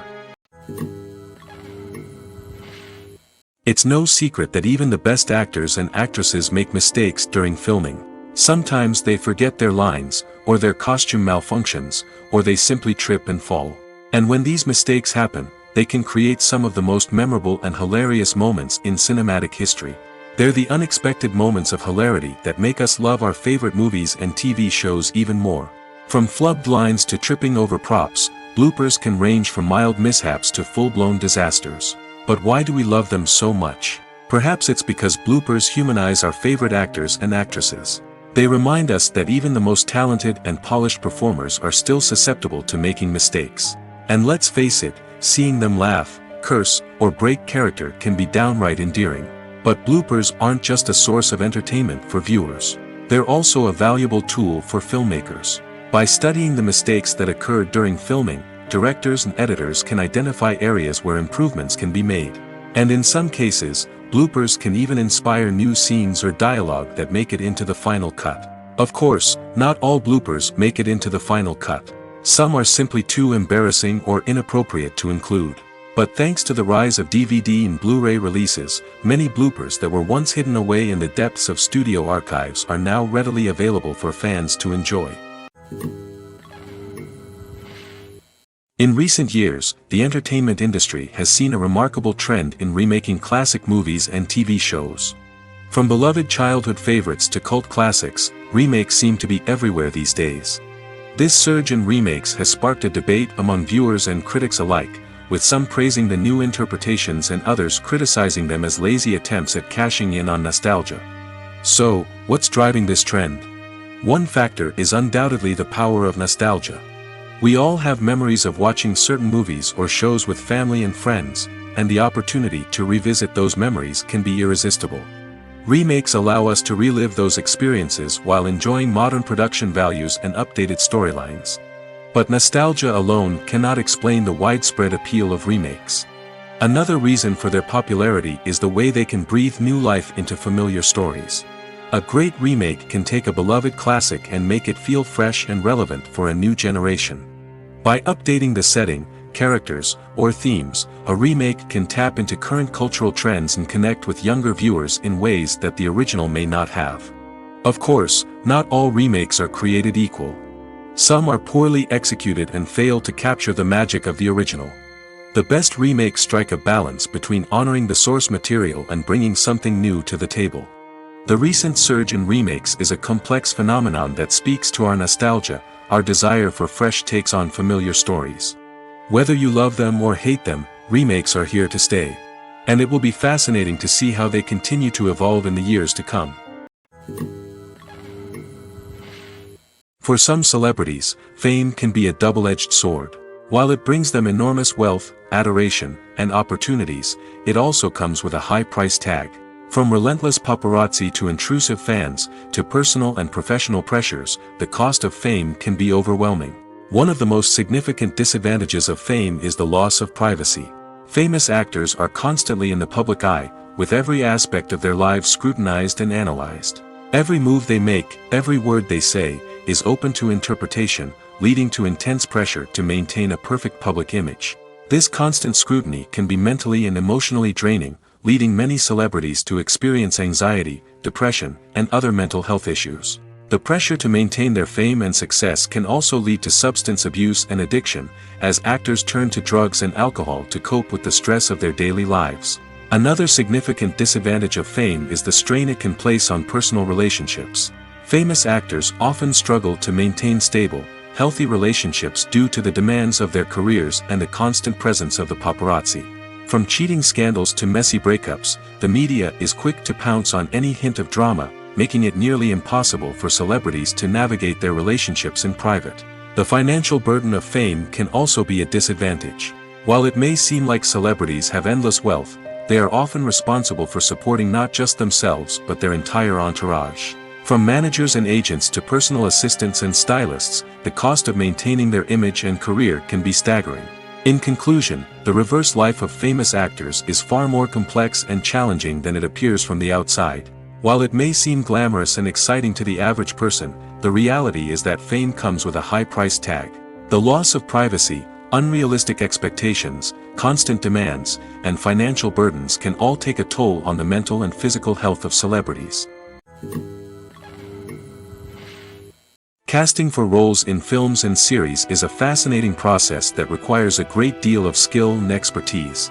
It's no secret that even the best actors and actresses make mistakes during filming. Sometimes they forget their lines, or their costume malfunctions, or they simply trip and fall. And when these mistakes happen, they can create some of the most memorable and hilarious moments in cinematic history. They're the unexpected moments of hilarity that make us love our favorite movies and TV shows even more. From flubbed lines to tripping over props, bloopers can range from mild mishaps to full-blown disasters. But why do we love them so much? Perhaps it's because bloopers humanize our favorite actors and actresses. They remind us that even the most talented and polished performers are still susceptible to making mistakes. And let's face it, seeing them laugh, curse, or break character can be downright endearing. But bloopers aren't just a source of entertainment for viewers. They're also a valuable tool for filmmakers. By studying the mistakes that occurred during filming, directors and editors can identify areas where improvements can be made. And in some cases, bloopers can even inspire new scenes or dialogue that make it into the final cut. Of course, not all bloopers make it into the final cut. Some are simply too embarrassing or inappropriate to include. But thanks to the rise of DVD and Blu-ray releases, many bloopers that were once hidden away in the depths of studio archives are now readily available for fans to enjoy. In recent years, the entertainment industry has seen a remarkable trend in remaking classic movies and TV shows. From beloved childhood favorites to cult classics, remakes seem to be everywhere these days. This surge in remakes has sparked a debate among viewers and critics alike, with some praising the new interpretations and others criticizing them as lazy attempts at cashing in on nostalgia. So, what's driving this trend? One factor is undoubtedly the power of nostalgia. We all have memories of watching certain movies or shows with family and friends, and the opportunity to revisit those memories can be irresistible. Remakes allow us to relive those experiences while enjoying modern production values and updated storylines. But nostalgia alone cannot explain the widespread appeal of remakes. Another reason for their popularity is the way they can breathe new life into familiar stories. A great remake can take a beloved classic and make it feel fresh and relevant for a new generation. By updating the setting, characters, or themes, a remake can tap into current cultural trends and connect with younger viewers in ways that the original may not have. Of course, not all remakes are created equal. Some are poorly executed and fail to capture the magic of the original. The best remakes strike a balance between honoring the source material and bringing something new to the table. The recent surge in remakes is a complex phenomenon that speaks to our nostalgia, our desire for fresh takes on familiar stories. Whether you love them or hate them, remakes are here to stay. And it will be fascinating to see how they continue to evolve in the years to come. For some celebrities, fame can be a double-edged sword. While it brings them enormous wealth, adoration, and opportunities, it also comes with a high price tag. From relentless paparazzi to intrusive fans, to personal and professional pressures, the cost of fame can be overwhelming. One of the most significant disadvantages of fame is the loss of privacy. Famous actors are constantly in the public eye, with every aspect of their lives scrutinized and analyzed. Every move they make, every word they say, is open to interpretation, leading to intense pressure to maintain a perfect public image. This constant scrutiny can be mentally and emotionally draining, leading many celebrities to experience anxiety, depression, and other mental health issues. The pressure to maintain their fame and success can also lead to substance abuse and addiction, as actors turn to drugs and alcohol to cope with the stress of their daily lives. Another significant disadvantage of fame is the strain it can place on personal relationships. Famous actors often struggle to maintain stable, healthy relationships due to the demands of their careers and the constant presence of the paparazzi. From cheating scandals to messy breakups, the media is quick to pounce on any hint of drama, making it nearly impossible for celebrities to navigate their relationships in private. The financial burden of fame can also be a disadvantage. While it may seem like celebrities have endless wealth, they are often responsible for supporting not just themselves but their entire entourage. From managers and agents to personal assistants and stylists, the cost of maintaining their image and career can be staggering. In conclusion, the reverse life of famous actors is far more complex and challenging than it appears from the outside. While it may seem glamorous and exciting to the average person, the reality is that fame comes with a high price tag. The loss of privacy, unrealistic expectations, constant demands, and financial burdens can all take a toll on the mental and physical health of celebrities. Casting for roles in films and series is a fascinating process that requires a great deal of skill and expertise.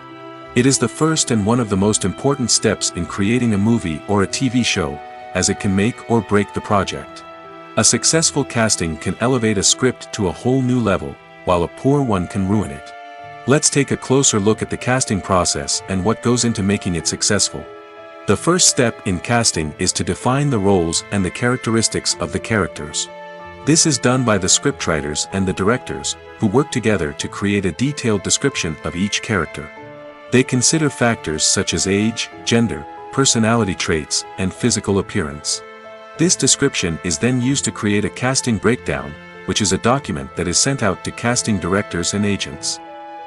It is the first and one of the most important steps in creating a movie or a TV show, as it can make or break the project. A successful casting can elevate a script to a whole new level, while a poor one can ruin it. Let's take a closer look at the casting process and what goes into making it successful. The first step in casting is to define the roles and the characteristics of the characters. This is done by the scriptwriters and the directors, who work together to create a detailed description of each character. They consider factors such as age, gender, personality traits, and physical appearance. This description is then used to create a casting breakdown, which is a document that is sent out to casting directors and agents.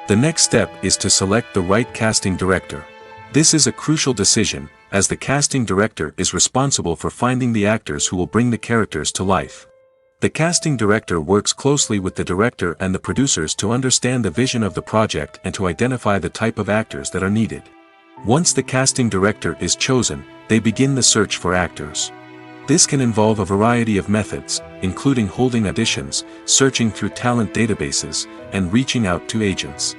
The next step is to select the right casting director. This is a crucial decision, as the casting director is responsible for finding the actors who will bring the characters to life. The casting director works closely with the director and the producers to understand the vision of the project and to identify the type of actors that are needed. Once the casting director is chosen, they begin the search for actors. This can involve a variety of methods, including holding auditions, searching through talent databases, and reaching out to agents.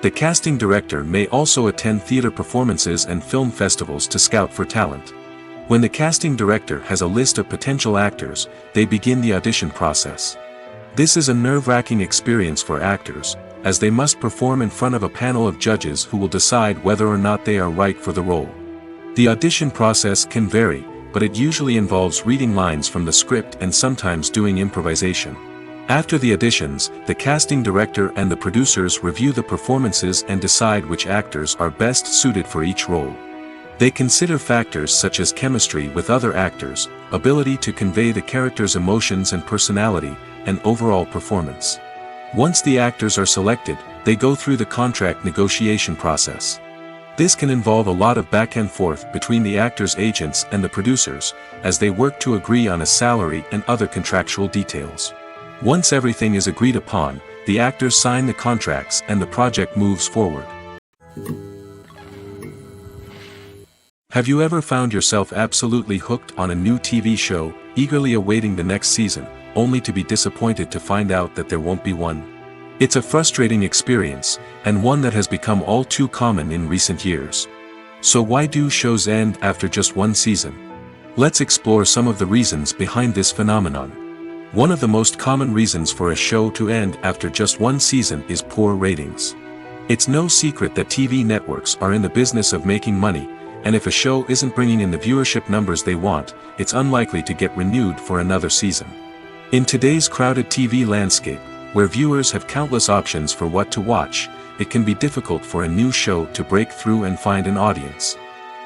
The casting director may also attend theater performances and film festivals to scout for talent. When the casting director has a list of potential actors, they begin the audition process. This is a nerve-wracking experience for actors, as they must perform in front of a panel of judges who will decide whether or not they are right for the role. The audition process can vary, but it usually involves reading lines from the script and sometimes doing improvisation. After the auditions, the casting director and the producers review the performances and decide which actors are best suited for each role. They consider factors such as chemistry with other actors, ability to convey the character's emotions and personality, and overall performance. Once the actors are selected, they go through the contract negotiation process. This can involve a lot of back and forth between the actors' agents and the producers, as they work to agree on a salary and other contractual details. Once everything is agreed upon, the actors sign the contracts and the project moves forward. Have you ever found yourself absolutely hooked on a new TV show, eagerly awaiting the next season, only to be disappointed to find out that there won't be one? It's a frustrating experience, and one that has become all too common in recent years. So why do shows end after just one season? Let's explore some of the reasons behind this phenomenon. One of the most common reasons for a show to end after just one season is poor ratings. It's no secret that TV networks are in the business of making money, and if a show isn't bringing in the viewership numbers they want, it's unlikely to get renewed for another season. In today's crowded TV landscape, where viewers have countless options for what to watch, it can be difficult for a new show to break through and find an audience.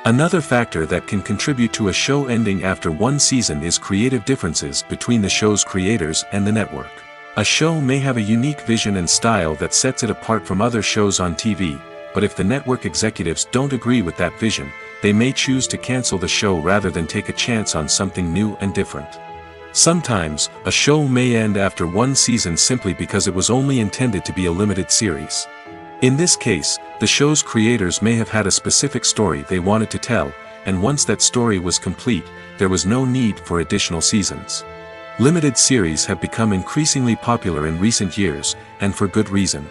Another factor that can contribute to a show ending after one season is creative differences between the show's creators and the network. A show may have a unique vision and style that sets it apart from other shows on TV, but if the network executives don't agree with that vision, they may choose to cancel the show rather than take a chance on something new and different. Sometimes, a show may end after one season simply because it was only intended to be a limited series. In this case, the show's creators may have had a specific story they wanted to tell, and once that story was complete, there was no need for additional seasons. Limited series have become increasingly popular in recent years, and for good reason.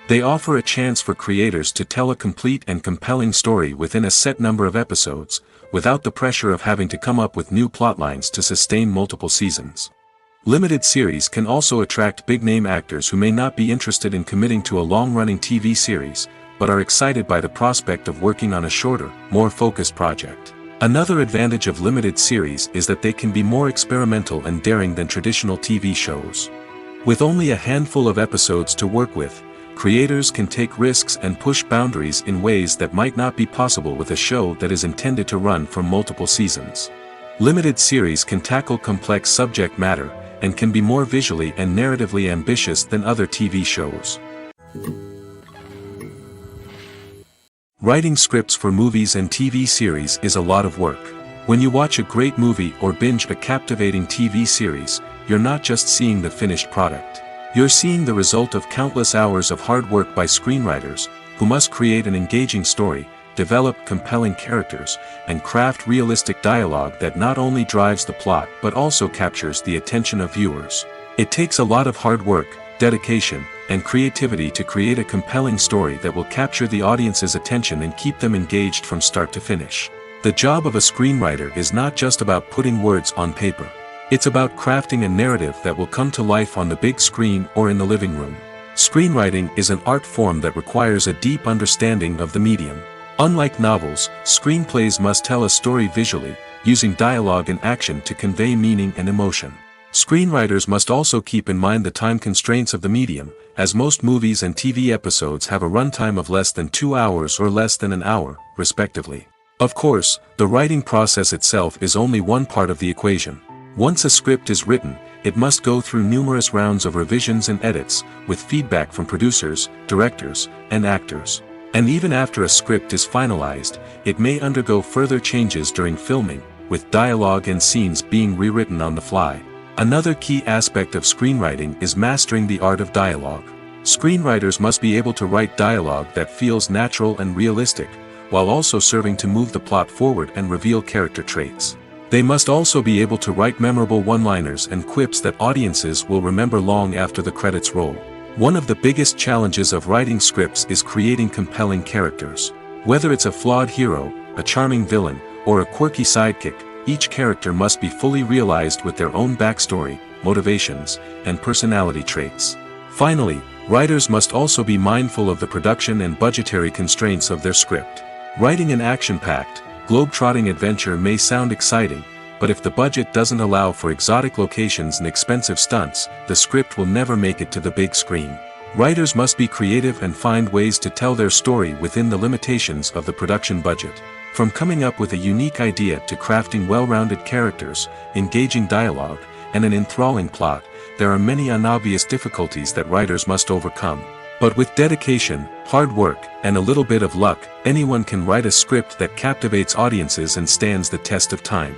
They offer a chance for creators to tell a complete and compelling story within a set number of episodes, without the pressure of having to come up with new plotlines to sustain multiple seasons. Limited series can also attract big-name actors who may not be interested in committing to a long-running TV series, but are excited by the prospect of working on a shorter, more focused project. Another advantage of limited series is that they can be more experimental and daring than traditional TV shows. With only a handful of episodes to work with, creators can take risks and push boundaries in ways that might not be possible with a show that is intended to run for multiple seasons. Limited series can tackle complex subject matter, and can be more visually and narratively ambitious than other TV shows. Writing scripts for movies and TV series is a lot of work. When you watch a great movie or binge a captivating TV series, you're not just seeing the finished product. You're seeing the result of countless hours of hard work by screenwriters, who must create an engaging story, develop compelling characters, and craft realistic dialogue that not only drives the plot but also captures the attention of viewers. It takes a lot of hard work, dedication, and creativity to create a compelling story that will capture the audience's attention and keep them engaged from start to finish. The job of a screenwriter is not just about putting words on paper. It's about crafting a narrative that will come to life on the big screen or in the living room. Screenwriting is an art form that requires a deep understanding of the medium. Unlike novels, screenplays must tell a story visually, using dialogue and action to convey meaning and emotion. Screenwriters must also keep in mind the time constraints of the medium, as most movies and TV episodes have a runtime of less than 2 hours or less than an hour, respectively. Of course, the writing process itself is only one part of the equation. Once a script is written, it must go through numerous rounds of revisions and edits, with feedback from producers, directors, and actors. And even after a script is finalized, it may undergo further changes during filming, with dialogue and scenes being rewritten on the fly. Another key aspect of screenwriting is mastering the art of dialogue. Screenwriters must be able to write dialogue that feels natural and realistic, while also serving to move the plot forward and reveal character traits. They must also be able to write memorable one-liners and quips that audiences will remember long after the credits roll. One of the biggest challenges of writing scripts is creating compelling characters. Whether it's a flawed hero, a charming villain, or a quirky sidekick, each character must be fully realized with their own backstory, motivations, and personality traits. Finally, writers must also be mindful of the production and budgetary constraints of their script. Writing an action-packed, globe-trotting adventure may sound exciting, but if the budget doesn't allow for exotic locations and expensive stunts, the script will never make it to the big screen. Writers must be creative and find ways to tell their story within the limitations of the production budget. From coming up with a unique idea to crafting well-rounded characters, engaging dialogue, and an enthralling plot, there are many unobvious difficulties that writers must overcome. But with dedication, hard work, and a little bit of luck, anyone can write a script that captivates audiences and stands the test of time.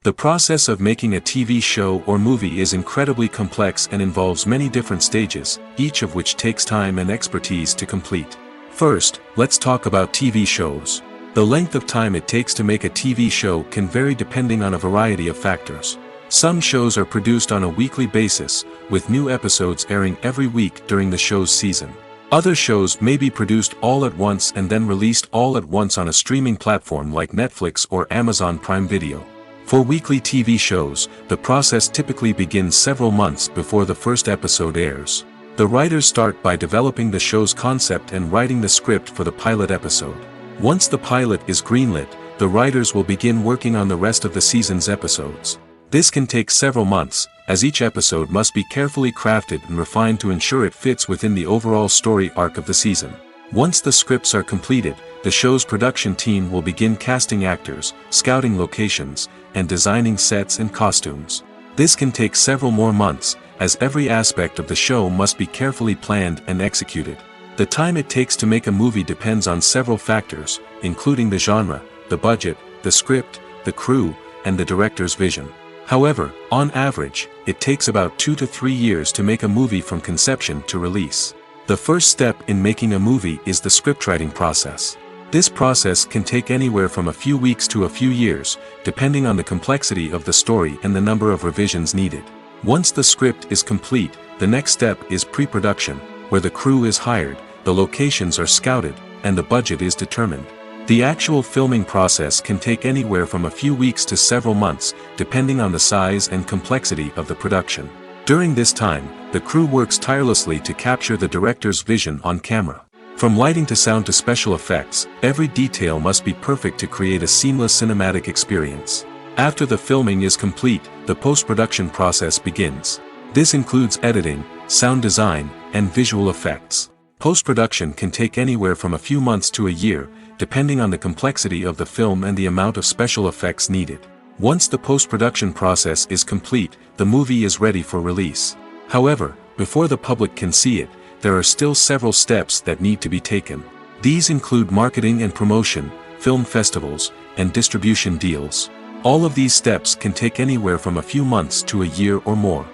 The process of making a TV show or movie is incredibly complex and involves many different stages, each of which takes time and expertise to complete. First, let's talk about TV shows. The length of time it takes to make a TV show can vary depending on a variety of factors. Some shows are produced on a weekly basis, with new episodes airing every week during the show's season. Other shows may be produced all at once and then released all at once on a streaming platform like Netflix or Amazon Prime Video. For weekly TV shows, the process typically begins several months before the first episode airs. The writers start by developing the show's concept and writing the script for the pilot episode. Once the pilot is greenlit, the writers will begin working on the rest of the season's episodes. This can take several months, as each episode must be carefully crafted and refined to ensure it fits within the overall story arc of the season. Once the scripts are completed, the show's production team will begin casting actors, scouting locations, and designing sets and costumes. This can take several more months, as every aspect of the show must be carefully planned and executed. The time it takes to make a movie depends on several factors, including the genre, the budget, the script, the crew, and the director's vision. However, on average, it takes about 2 to 3 years to make a movie from conception to release. The first step in making a movie is the scriptwriting process. This process can take anywhere from a few weeks to a few years, depending on the complexity of the story and the number of revisions needed. Once the script is complete, the next step is pre-production, where the crew is hired, the locations are scouted, and the budget is determined. The actual filming process can take anywhere from a few weeks to several months, depending on the size and complexity of the production. During this time, the crew works tirelessly to capture the director's vision on camera. From lighting to sound to special effects, every detail must be perfect to create a seamless cinematic experience. After the filming is complete, the post-production process begins. This includes editing, sound design, and visual effects. Post-production can take anywhere from a few months to a year, depending on the complexity of the film and the amount of special effects needed. Once the post-production process is complete, the movie is ready for release. However, before the public can see it, there are still several steps that need to be taken. These include marketing and promotion, film festivals, and distribution deals. All of these steps can take anywhere from a few months to a year or more.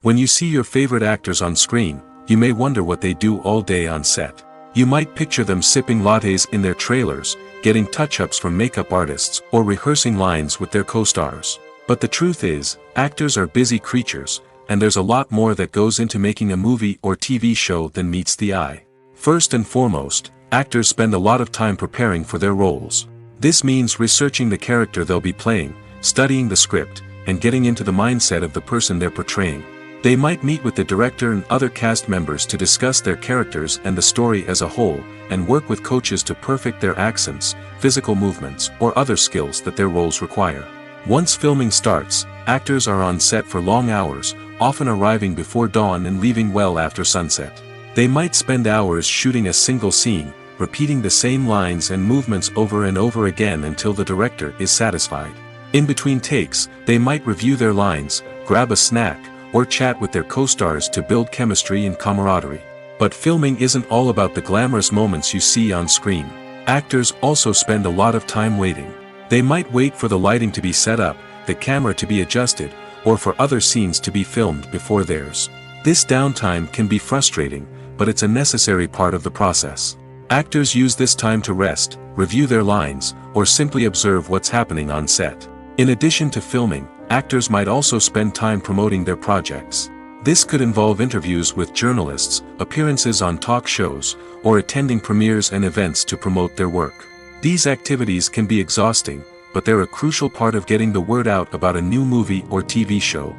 When you see your favorite actors on screen, you may wonder what they do all day on set. You might picture them sipping lattes in their trailers, getting touch-ups from makeup artists, or rehearsing lines with their co-stars. But the truth is, actors are busy creatures, and there's a lot more that goes into making a movie or TV show than meets the eye. First and foremost, actors spend a lot of time preparing for their roles. This means researching the character they'll be playing, studying the script, and getting into the mindset of the person they're portraying. They might meet with the director and other cast members to discuss their characters and the story as a whole, and work with coaches to perfect their accents, physical movements, or other skills that their roles require. Once filming starts, actors are on set for long hours, often arriving before dawn and leaving well after sunset. They might spend hours shooting a single scene, repeating the same lines and movements over and over again until the director is satisfied. In between takes, they might review their lines, grab a snack, or chat with their co-stars to build chemistry and camaraderie. But filming isn't all about the glamorous moments you see on screen. Actors also spend a lot of time waiting. They might wait for the lighting to be set up, the camera to be adjusted, or for other scenes to be filmed before theirs. This downtime can be frustrating, but it's a necessary part of the process. Actors use this time to rest, review their lines, or simply observe what's happening on set. In addition to filming, actors might also spend time promoting their projects. This could involve interviews with journalists, appearances on talk shows, or attending premieres and events to promote their work. These activities can be exhausting, but they're a crucial part of getting the word out about a new movie or TV show.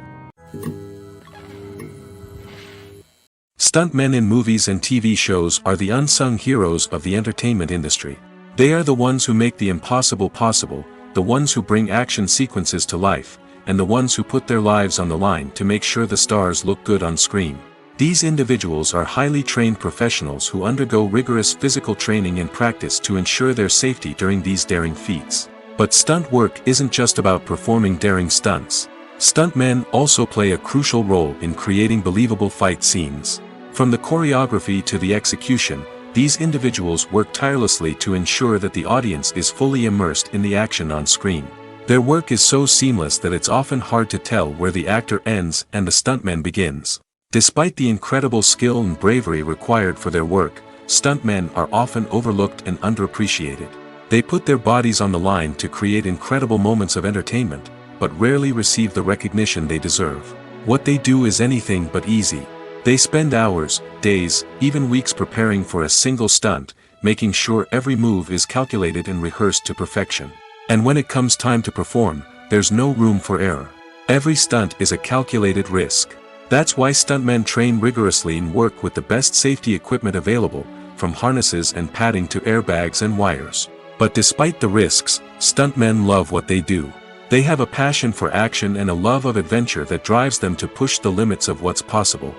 Stuntmen in movies and TV shows are the unsung heroes of the entertainment industry. They are the ones who make the impossible possible, the ones who bring action sequences to life, and the ones who put their lives on the line to make sure the stars look good on screen. These individuals are highly trained professionals who undergo rigorous physical training and practice to ensure their safety during these daring feats. But stunt work isn't just about performing daring stunts. Stuntmen also play a crucial role in creating believable fight scenes. From the choreography to the execution, these individuals work tirelessly to ensure that the audience is fully immersed in the action on screen. Their work is so seamless that it's often hard to tell where the actor ends and the stuntman begins. Despite the incredible skill and bravery required for their work, stuntmen are often overlooked and underappreciated. They put their bodies on the line to create incredible moments of entertainment, but rarely receive the recognition they deserve. What they do is anything but easy. They spend hours, days, even weeks preparing for a single stunt, making sure every move is calculated and rehearsed to perfection. And when it comes time to perform, there's no room for error. Every stunt is a calculated risk. That's why stuntmen train rigorously and work with the best safety equipment available, from harnesses and padding to airbags and wires. But despite the risks, stuntmen love what they do. They have a passion for action and a love of adventure that drives them to push the limits of what's possible.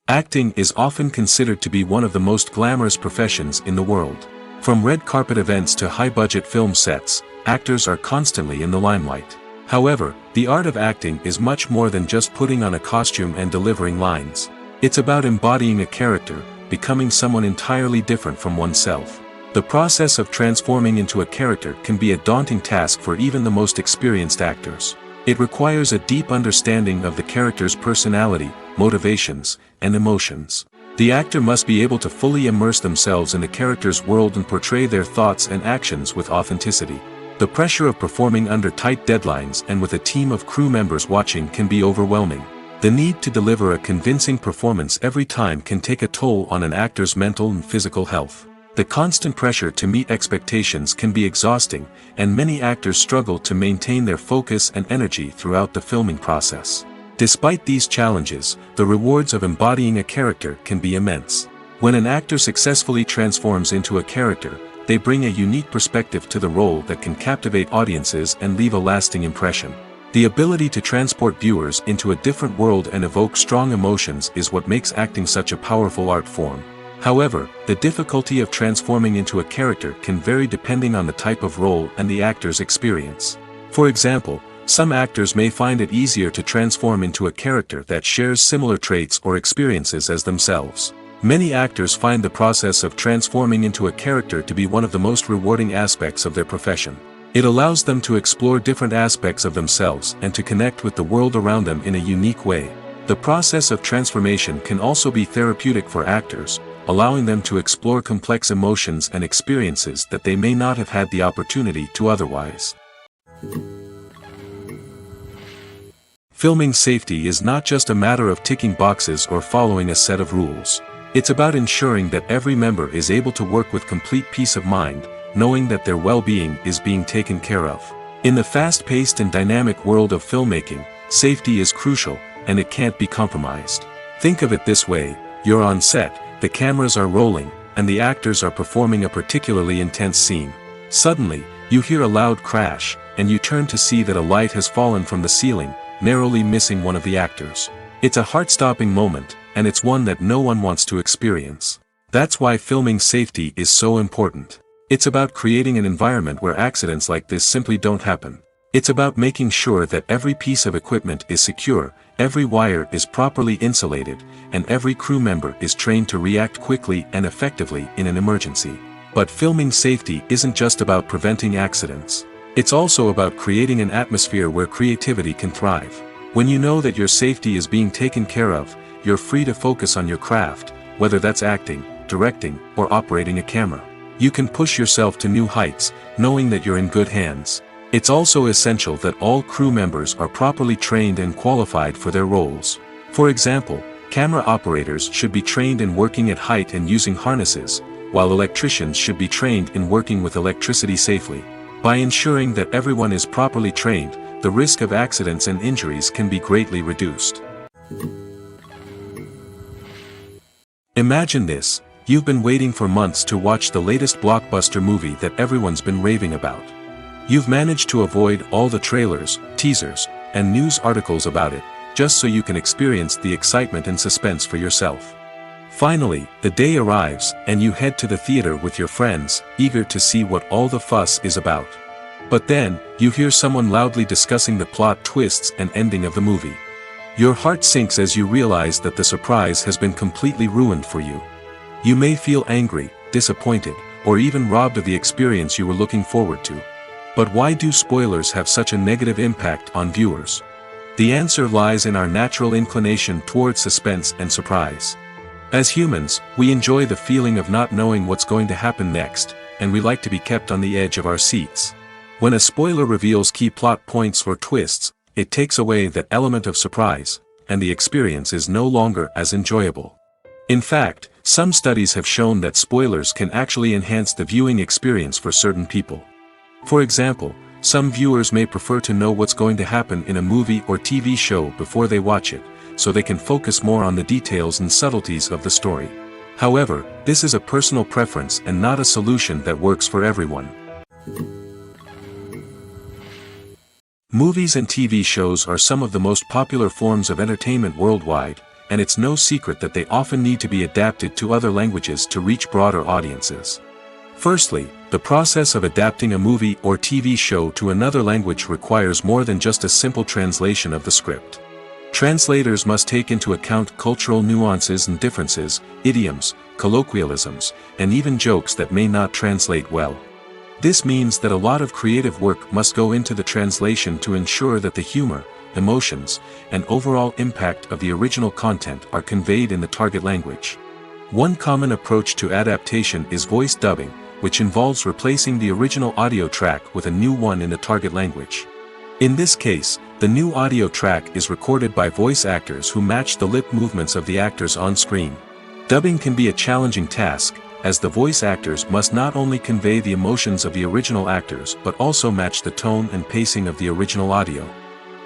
Acting is often considered to be one of the most glamorous professions in the world. From red carpet events to high-budget film sets, actors are constantly in the limelight. However, the art of acting is much more than just putting on a costume and delivering lines. It's about embodying a character, becoming someone entirely different from oneself. The process of transforming into a character can be a daunting task for even the most experienced actors. It requires a deep understanding of the character's personality, motivations, and emotions. The actor must be able to fully immerse themselves in the character's world and portray their thoughts and actions with authenticity. The pressure of performing under tight deadlines and with a team of crew members watching can be overwhelming. The need to deliver a convincing performance every time can take a toll on an actor's mental and physical health. The constant pressure to meet expectations can be exhausting, and many actors struggle to maintain their focus and energy throughout the filming process. Despite these challenges, the rewards of embodying a character can be immense. When an actor successfully transforms into a character, they bring a unique perspective to the role that can captivate audiences and leave a lasting impression. The ability to transport viewers into a different world and evoke strong emotions is what makes acting such a powerful art form. However, the difficulty of transforming into a character can vary depending on the type of role and the actor's experience. For example, some actors may find it easier to transform into a character that shares similar traits or experiences as themselves. Many actors find the process of transforming into a character to be one of the most rewarding aspects of their profession. It allows them to explore different aspects of themselves and to connect with the world around them in a unique way. The process of transformation can also be therapeutic for actors, allowing them to explore complex emotions and experiences that they may not have had the opportunity to otherwise. Filming safety is not just a matter of ticking boxes or following a set of rules. It's about ensuring that every member is able to work with complete peace of mind, knowing that their well-being is being taken care of. In the fast-paced and dynamic world of filmmaking, safety is crucial, and it can't be compromised. Think of it this way: you're on set, the cameras are rolling, and the actors are performing a particularly intense scene. Suddenly, you hear a loud crash, and you turn to see that a light has fallen from the ceiling, narrowly missing one of the actors. It's a heart-stopping moment, and it's one that no one wants to experience. That's why filming safety is so important. It's about creating an environment where accidents like this simply don't happen. It's about making sure that every piece of equipment is secure, every wire is properly insulated, and every crew member is trained to react quickly and effectively in an emergency. But filming safety isn't just about preventing accidents. It's also about creating an atmosphere where creativity can thrive. When you know that your safety is being taken care of, you're free to focus on your craft, whether that's acting, directing, or operating a camera. You can push yourself to new heights, knowing that you're in good hands. It's also essential that all crew members are properly trained and qualified for their roles. For example, camera operators should be trained in working at height and using harnesses, while electricians should be trained in working with electricity safely. By ensuring that everyone is properly trained, the risk of accidents and injuries can be greatly reduced. Imagine this: you've been waiting for months to watch the latest blockbuster movie that everyone's been raving about. You've managed to avoid all the trailers, teasers, and news articles about it, just so you can experience the excitement and suspense for yourself. Finally, the day arrives, and you head to the theater with your friends, eager to see what all the fuss is about. But then, you hear someone loudly discussing the plot twists and ending of the movie. Your heart sinks as you realize that the surprise has been completely ruined for you. You may feel angry, disappointed, or even robbed of the experience you were looking forward to. But why do spoilers have such a negative impact on viewers? The answer lies in our natural inclination toward suspense and surprise. As humans, we enjoy the feeling of not knowing what's going to happen next, and we like to be kept on the edge of our seats. When a spoiler reveals key plot points or twists, it takes away that element of surprise, and the experience is no longer as enjoyable. In fact, some studies have shown that spoilers can actually enhance the viewing experience for certain people. For example, some viewers may prefer to know what's going to happen in a movie or TV show before they watch it, so they can focus more on the details and subtleties of the story. However, this is a personal preference and not a solution that works for everyone. Movies and TV shows are some of the most popular forms of entertainment worldwide, and it's no secret that they often need to be adapted to other languages to reach broader audiences. Firstly, the process of adapting a movie or TV show to another language requires more than just a simple translation of the script. Translators must take into account cultural nuances and differences, idioms, colloquialisms, and even jokes that may not translate well. This means that a lot of creative work must go into the translation to ensure that the humor, emotions, and overall impact of the original content are conveyed in the target language. One common approach to adaptation is voice dubbing, which involves replacing the original audio track with a new one in the target language. In this case, the new audio track is recorded by voice actors who match the lip movements of the actors on screen. Dubbing can be a challenging task, as the voice actors must not only convey the emotions of the original actors but also match the tone and pacing of the original audio.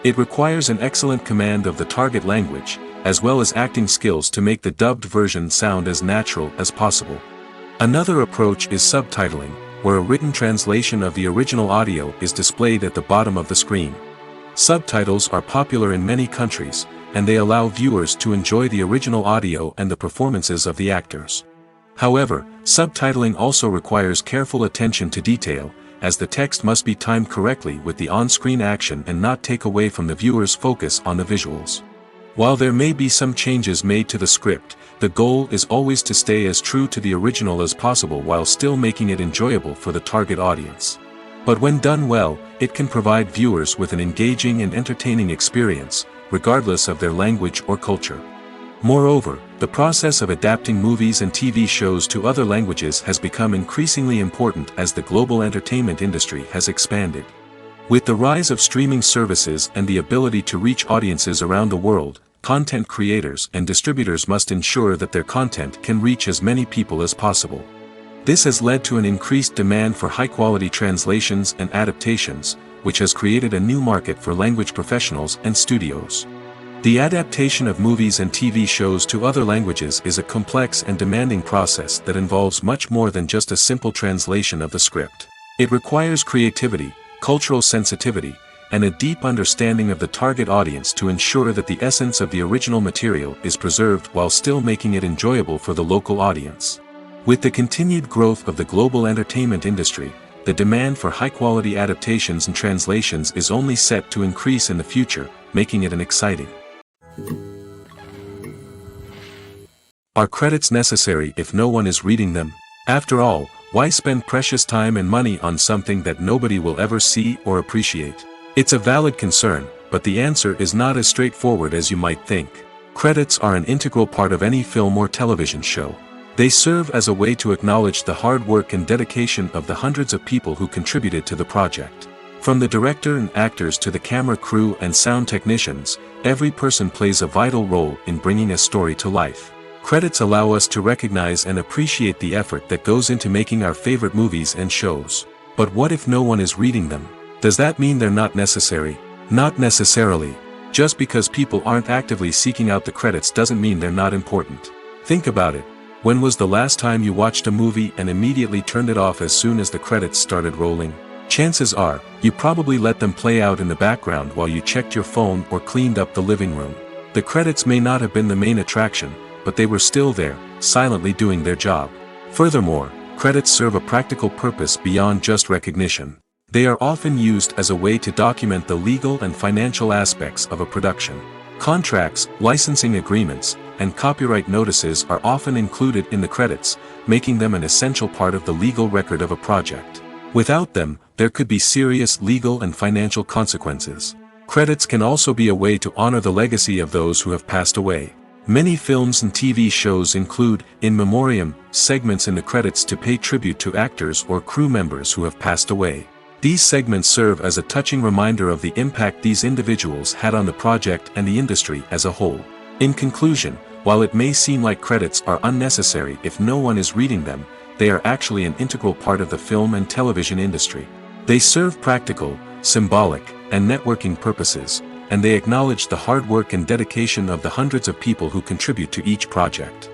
It requires an excellent command of the target language, as well as acting skills to make the dubbed version sound as natural as possible. Another approach is subtitling, where a written translation of the original audio is displayed at the bottom of the screen. Subtitles are popular in many countries, and they allow viewers to enjoy the original audio and the performances of the actors. However, subtitling also requires careful attention to detail, as the text must be timed correctly with the on-screen action and not take away from the viewer's focus on the visuals. While there may be some changes made to the script, the goal is always to stay as true to the original as possible while still making it enjoyable for the target audience. But when done well, it can provide viewers with an engaging and entertaining experience, regardless of their language or culture. Moreover, the process of adapting movies and TV shows to other languages has become increasingly important as the global entertainment industry has expanded. With the rise of streaming services and the ability to reach audiences around the world, content creators and distributors must ensure that their content can reach as many people as possible. This has led to an increased demand for high-quality translations and adaptations, which has created a new market for language professionals and studios. The adaptation of movies and TV shows to other languages is a complex and demanding process that involves much more than just a simple translation of the script. It requires creativity, cultural sensitivity, and a deep understanding of the target audience to ensure that the essence of the original material is preserved while still making it enjoyable for the local audience. With the continued growth of the global entertainment industry, the demand for high-quality adaptations and translations is only set to increase in the future, making it an exciting. Are credits necessary if no one is reading them? After all, why spend precious time and money on something that nobody will ever see or appreciate? It's a valid concern, but the answer is not as straightforward as you might think. Credits are an integral part of any film or television show. They serve as a way to acknowledge the hard work and dedication of the hundreds of people who contributed to the project. From the director and actors to the camera crew and sound technicians, every person plays a vital role in bringing a story to life. Credits allow us to recognize and appreciate the effort that goes into making our favorite movies and shows. But what if no one is reading them? Does that mean they're not necessary? Not necessarily. Just because people aren't actively seeking out the credits doesn't mean they're not important. Think about it. When was the last time you watched a movie and immediately turned it off as soon as the credits started rolling? Chances are, you probably let them play out in the background while you checked your phone or cleaned up the living room. The credits may not have been the main attraction, but they were still there, silently doing their job. Furthermore, credits serve a practical purpose beyond just recognition. They are often used as a way to document the legal and financial aspects of a production. Contracts, licensing agreements, and copyright notices are often included in the credits, making them an essential part of the legal record of a project. Without them, there could be serious legal and financial consequences. Credits can also be a way to honor the legacy of those who have passed away. Many films and TV shows include, in memoriam, segments in the credits to pay tribute to actors or crew members who have passed away. These segments serve as a touching reminder of the impact these individuals had on the project and the industry as a whole. In conclusion, while it may seem like credits are unnecessary if no one is reading them, they are actually an integral part of the film and television industry. They serve practical, symbolic, and networking purposes, and they acknowledge the hard work and dedication of the hundreds of people who contribute to each project.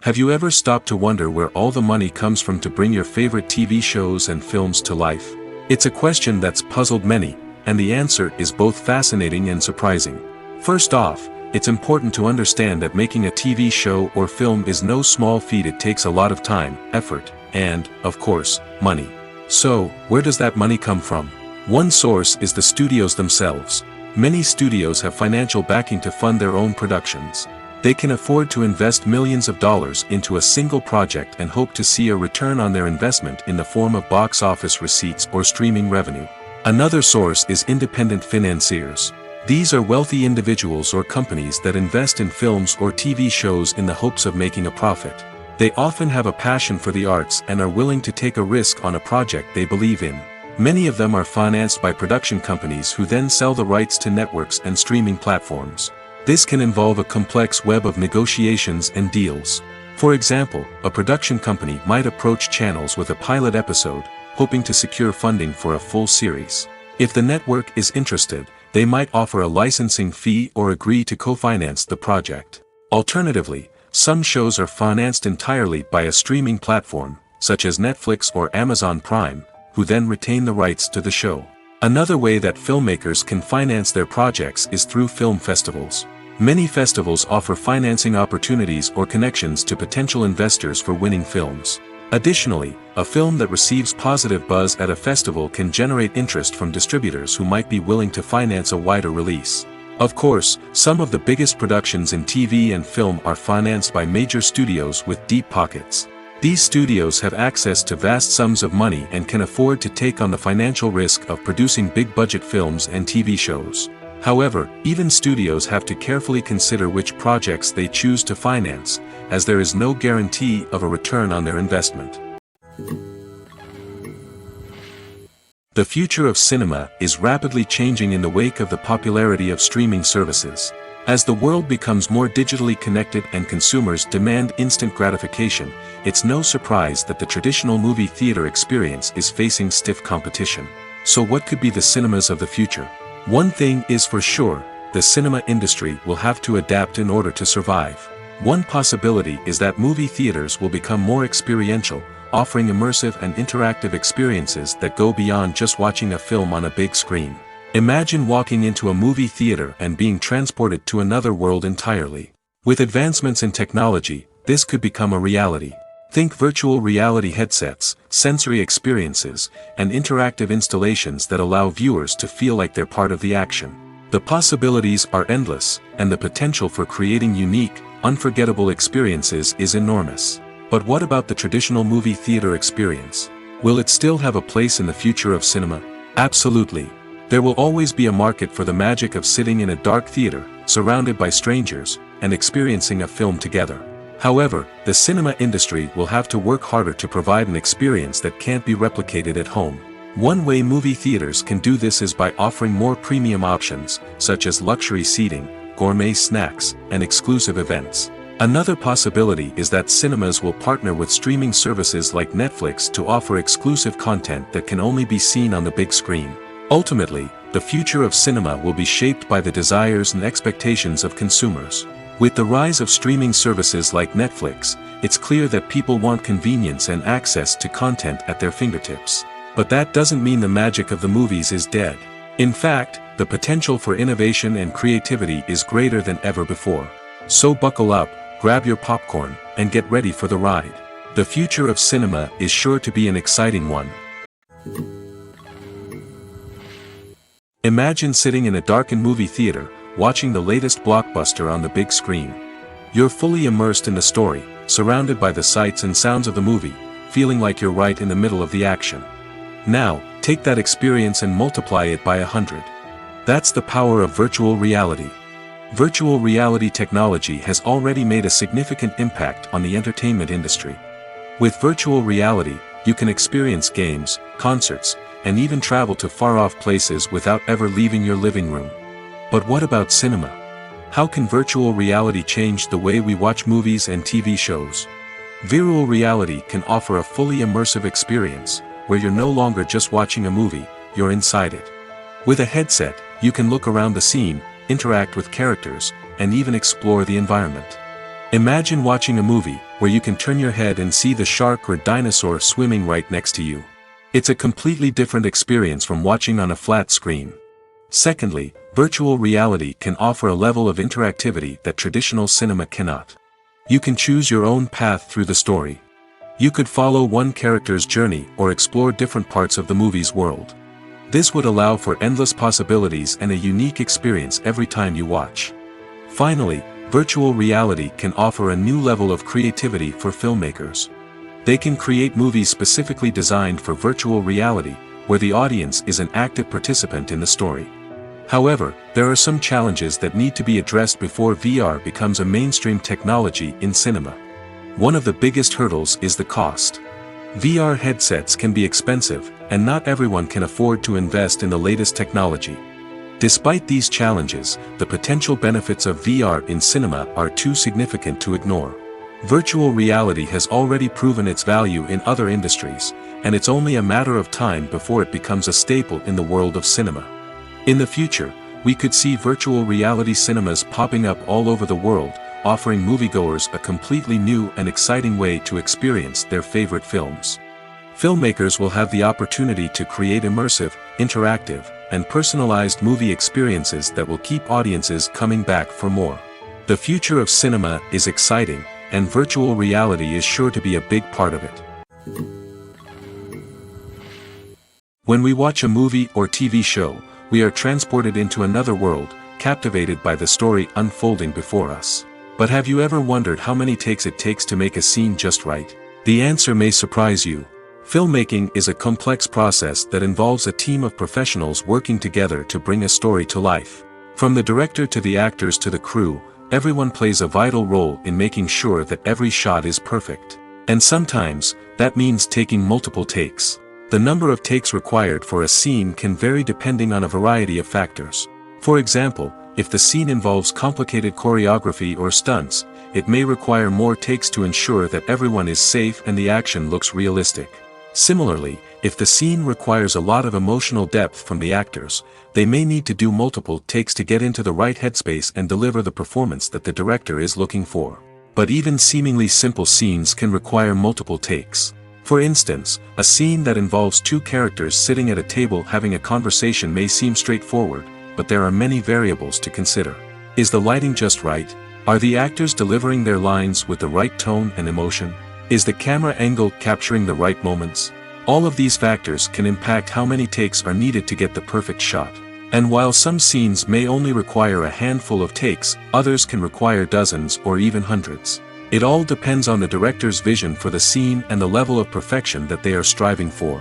Have you ever stopped to wonder where all the money comes from to bring your favorite TV shows and films to life? It's a question that's puzzled many, and the answer is both fascinating and surprising. First off, it's important to understand that making a TV show or film is no small feat. It takes a lot of time, effort, and, of course, money. So, where does that money come from? One source is the studios themselves. Many studios have financial backing to fund their own productions. They can afford to invest millions of dollars into a single project and hope to see a return on their investment in the form of box office receipts or streaming revenue. Another source is independent financiers. These are wealthy individuals or companies that invest in films or TV shows in the hopes of making a profit. They often have a passion for the arts and are willing to take a risk on a project they believe in. Many of them are financed by production companies who then sell the rights to networks and streaming platforms. This can involve a complex web of negotiations and deals. For example, a production company might approach channels with a pilot episode, hoping to secure funding for a full series. If the network is interested, they might offer a licensing fee or agree to co-finance the project. Alternatively, some shows are financed entirely by a streaming platform, such as Netflix or Amazon Prime, who then retain the rights to the show. Another way that filmmakers can finance their projects is through film festivals. Many festivals offer financing opportunities or connections to potential investors for winning films. Additionally, a film that receives positive buzz at a festival can generate interest from distributors who might be willing to finance a wider release. Of course, some of the biggest productions in TV and film are financed by major studios with deep pockets. These studios have access to vast sums of money and can afford to take on the financial risk of producing big-budget films and TV shows. However, even studios have to carefully consider which projects they choose to finance, as there is no guarantee of a return on their investment. The future of cinema is rapidly changing in the wake of the popularity of streaming services. As the world becomes more digitally connected and consumers demand instant gratification, it's no surprise that the traditional movie theater experience is facing stiff competition. So what could be the cinemas of the future? One thing is for sure, the cinema industry will have to adapt in order to survive. One possibility is that movie theaters will become more experiential, offering immersive and interactive experiences that go beyond just watching a film on a big screen. Imagine walking into a movie theater and being transported to another world entirely. With advancements in technology, this could become a reality. Think virtual reality headsets, sensory experiences, and interactive installations that allow viewers to feel like they're part of the action. The possibilities are endless, and the potential for creating unique, unforgettable experiences is enormous. But what about the traditional movie theater experience? Will it still have a place in the future of cinema? Absolutely. There will always be a market for the magic of sitting in a dark theater, surrounded by strangers, and experiencing a film together. However, the cinema industry will have to work harder to provide an experience that can't be replicated at home. One way movie theaters can do this is by offering more premium options, such as luxury seating, gourmet snacks, and exclusive events. Another possibility is that cinemas will partner with streaming services like Netflix to offer exclusive content that can only be seen on the big screen. Ultimately, the future of cinema will be shaped by the desires and expectations of consumers. With the rise of streaming services like Netflix, it's clear that people want convenience and access to content at their fingertips. But that doesn't mean the magic of the movies is dead. In fact, the potential for innovation and creativity is greater than ever before. So buckle up, grab your popcorn, and get ready for the ride. The future of cinema is sure to be an exciting one. Imagine sitting in a darkened movie theater, watching the latest blockbuster on the big screen. You're fully immersed in the story, surrounded by the sights and sounds of the movie, feeling like you're right in the middle of the action. Now, take that experience and multiply it by 100. That's the power of virtual reality. Virtual reality technology has already made a significant impact on the entertainment industry. With virtual reality, you can experience games, concerts, and even travel to far-off places without ever leaving your living room. But what about cinema? How can virtual reality change the way we watch movies and TV shows? Virtual reality can offer a fully immersive experience, where you're no longer just watching a movie, you're inside it. With a headset, you can look around the scene, interact with characters, and even explore the environment. Imagine watching a movie, where you can turn your head and see the shark or dinosaur swimming right next to you. It's a completely different experience from watching on a flat screen. Secondly, virtual reality can offer a level of interactivity that traditional cinema cannot. You can choose your own path through the story. You could follow one character's journey or explore different parts of the movie's world. This would allow for endless possibilities and a unique experience every time you watch. Finally, Virtual reality can offer a new level of creativity for filmmakers. They can create movies specifically designed for virtual reality, where the audience is an active participant in the story. However, there are some challenges that need to be addressed before VR becomes a mainstream technology in cinema. One of the biggest hurdles is the cost. VR headsets can be expensive, and not everyone can afford to invest in the latest technology. Despite these challenges, the potential benefits of VR in cinema are too significant to ignore. Virtual reality has already proven its value in other industries, and it's only a matter of time before it becomes a staple in the world of cinema. In the future, we could see virtual reality cinemas popping up all over the world, offering moviegoers a completely new and exciting way to experience their favorite films. Filmmakers will have the opportunity to create immersive, interactive, and personalized movie experiences that will keep audiences coming back for more. The future of cinema is exciting, and virtual reality is sure to be a big part of it. When we watch a movie or TV show, we are transported into another world, captivated by the story unfolding before us. But have you ever wondered how many takes it takes to make a scene just right? The answer may surprise you. Filmmaking is a complex process that involves a team of professionals working together to bring a story to life. From the director to the actors to the crew, everyone plays a vital role in making sure that every shot is perfect. And sometimes, that means taking multiple takes. The number of takes required for a scene can vary depending on a variety of factors. For example, if the scene involves complicated choreography or stunts, it may require more takes to ensure that everyone is safe and the action looks realistic. Similarly, if the scene requires a lot of emotional depth from the actors, they may need to do multiple takes to get into the right headspace and deliver the performance that the director is looking for. But even seemingly simple scenes can require multiple takes. For instance, a scene that involves two characters sitting at a table having a conversation may seem straightforward, but there are many variables to consider. Is the lighting just right? Are the actors delivering their lines with the right tone and emotion? Is the camera angle capturing the right moments? All of these factors can impact how many takes are needed to get the perfect shot. And while some scenes may only require a handful of takes, others can require dozens or even hundreds. It all depends on the director's vision for the scene and the level of perfection that they are striving for.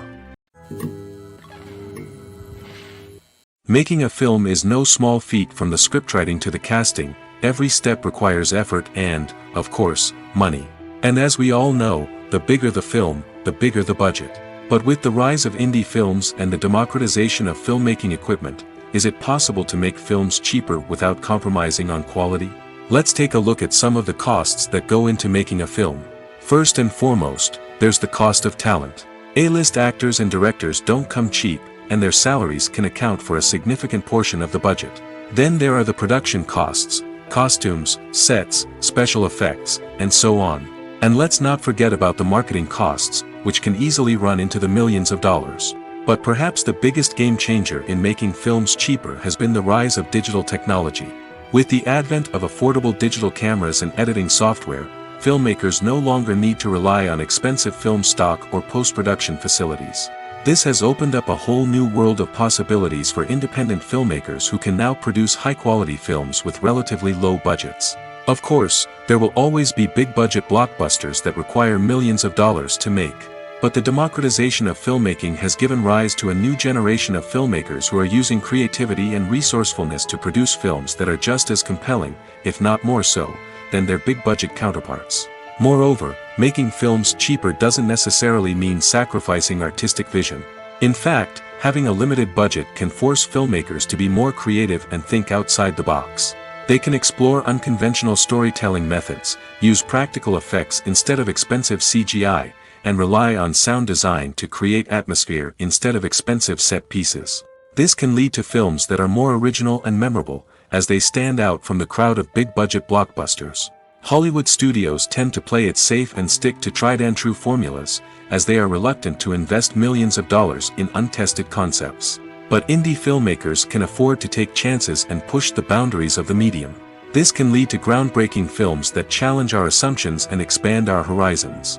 Making a film is no small feat. From the scriptwriting to the casting, every step requires effort and, of course, money. And as we all know, the bigger the film, the bigger the budget. But with the rise of indie films and the democratization of filmmaking equipment, is it possible to make films cheaper without compromising on quality? Let's take a look at some of the costs that go into making a film. First and foremost, there's the cost of talent. A-list actors and directors don't come cheap, and their salaries can account for a significant portion of the budget. Then there are the production costs, costumes, sets, special effects, and so on. And let's not forget about the marketing costs, which can easily run into the millions of dollars. But perhaps the biggest game changer in making films cheaper has been the rise of digital technology. With the advent of affordable digital cameras and editing software, filmmakers no longer need to rely on expensive film stock or post-production facilities. This has opened up a whole new world of possibilities for independent filmmakers who can now produce high-quality films with relatively low budgets. Of course, there will always be big-budget blockbusters that require millions of dollars to make. But the democratization of filmmaking has given rise to a new generation of filmmakers who are using creativity and resourcefulness to produce films that are just as compelling, if not more so, than their big-budget counterparts. Moreover, making films cheaper doesn't necessarily mean sacrificing artistic vision. In fact, having a limited budget can force filmmakers to be more creative and think outside the box. They can explore unconventional storytelling methods, use practical effects instead of expensive CGI, and rely on sound design to create atmosphere instead of expensive set pieces. This can lead to films that are more original and memorable, as they stand out from the crowd of big-budget blockbusters. Hollywood studios tend to play it safe and stick to tried-and-true formulas, as they are reluctant to invest millions of dollars in untested concepts. But indie filmmakers can afford to take chances and push the boundaries of the medium. This can lead to groundbreaking films that challenge our assumptions and expand our horizons.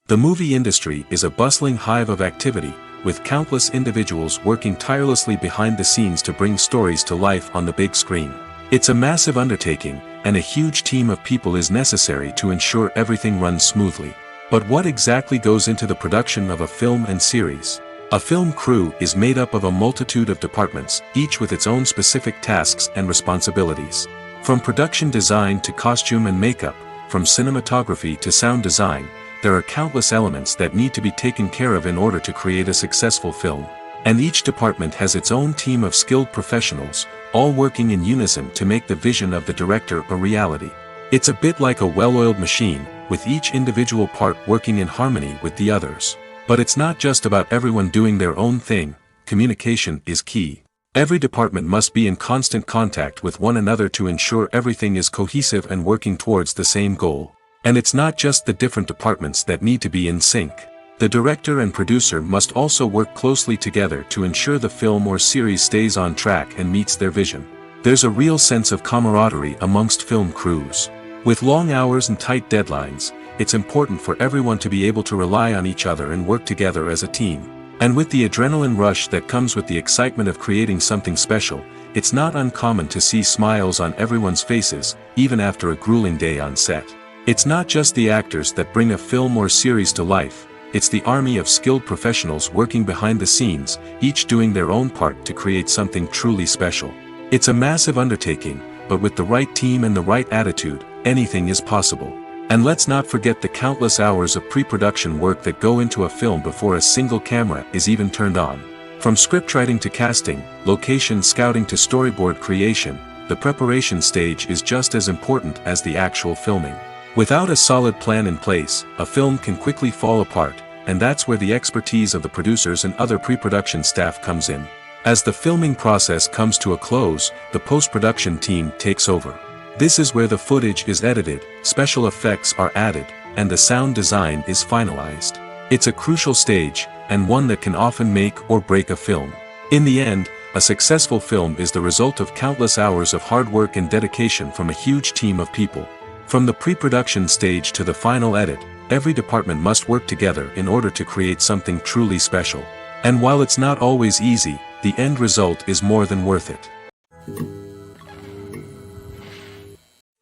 The movie industry is a bustling hive of activity, with countless individuals working tirelessly behind the scenes to bring stories to life on the big screen. It's a massive undertaking, and a huge team of people is necessary to ensure everything runs smoothly. But what exactly goes into the production of a film and series? A film crew is made up of a multitude of departments, each with its own specific tasks and responsibilities. From production design to costume and makeup, from cinematography to sound design, there are countless elements that need to be taken care of in order to create a successful film. And each department has its own team of skilled professionals, all working in unison to make the vision of the director a reality. It's a bit like a well-oiled machine, with each individual part working in harmony with the others. But it's not just about everyone doing their own thing. Communication is key. Every department must be in constant contact with one another to ensure everything is cohesive and working towards the same goal. And it's not just the different departments that need to be in sync. The director and producer must also work closely together to ensure the film or series stays on track and meets their vision. There's a real sense of camaraderie amongst film crews. With long hours and tight deadlines, it's important for everyone to be able to rely on each other and work together as a team. And with the adrenaline rush that comes with the excitement of creating something special, it's not uncommon to see smiles on everyone's faces, even after a grueling day on set. It's not just the actors that bring a film or series to life, it's the army of skilled professionals working behind the scenes, each doing their own part to create something truly special. It's a massive undertaking, but with the right team and the right attitude, anything is possible. And let's not forget the countless hours of pre-production work that go into a film before a single camera is even turned on. From scriptwriting to casting, location scouting to storyboard creation, the preparation stage is just as important as the actual filming. Without a solid plan in place, a film can quickly fall apart, and that's where the expertise of the producers and other pre-production staff comes in. As the filming process comes to a close, the post-production team takes over. This is where the footage is edited, special effects are added, and the sound design is finalized. It's a crucial stage, and one that can often make or break a film. In the end, a successful film is the result of countless hours of hard work and dedication from a huge team of people. From the pre-production stage to the final edit, every department must work together in order to create something truly special. And while it's not always easy, the end result is more than worth it.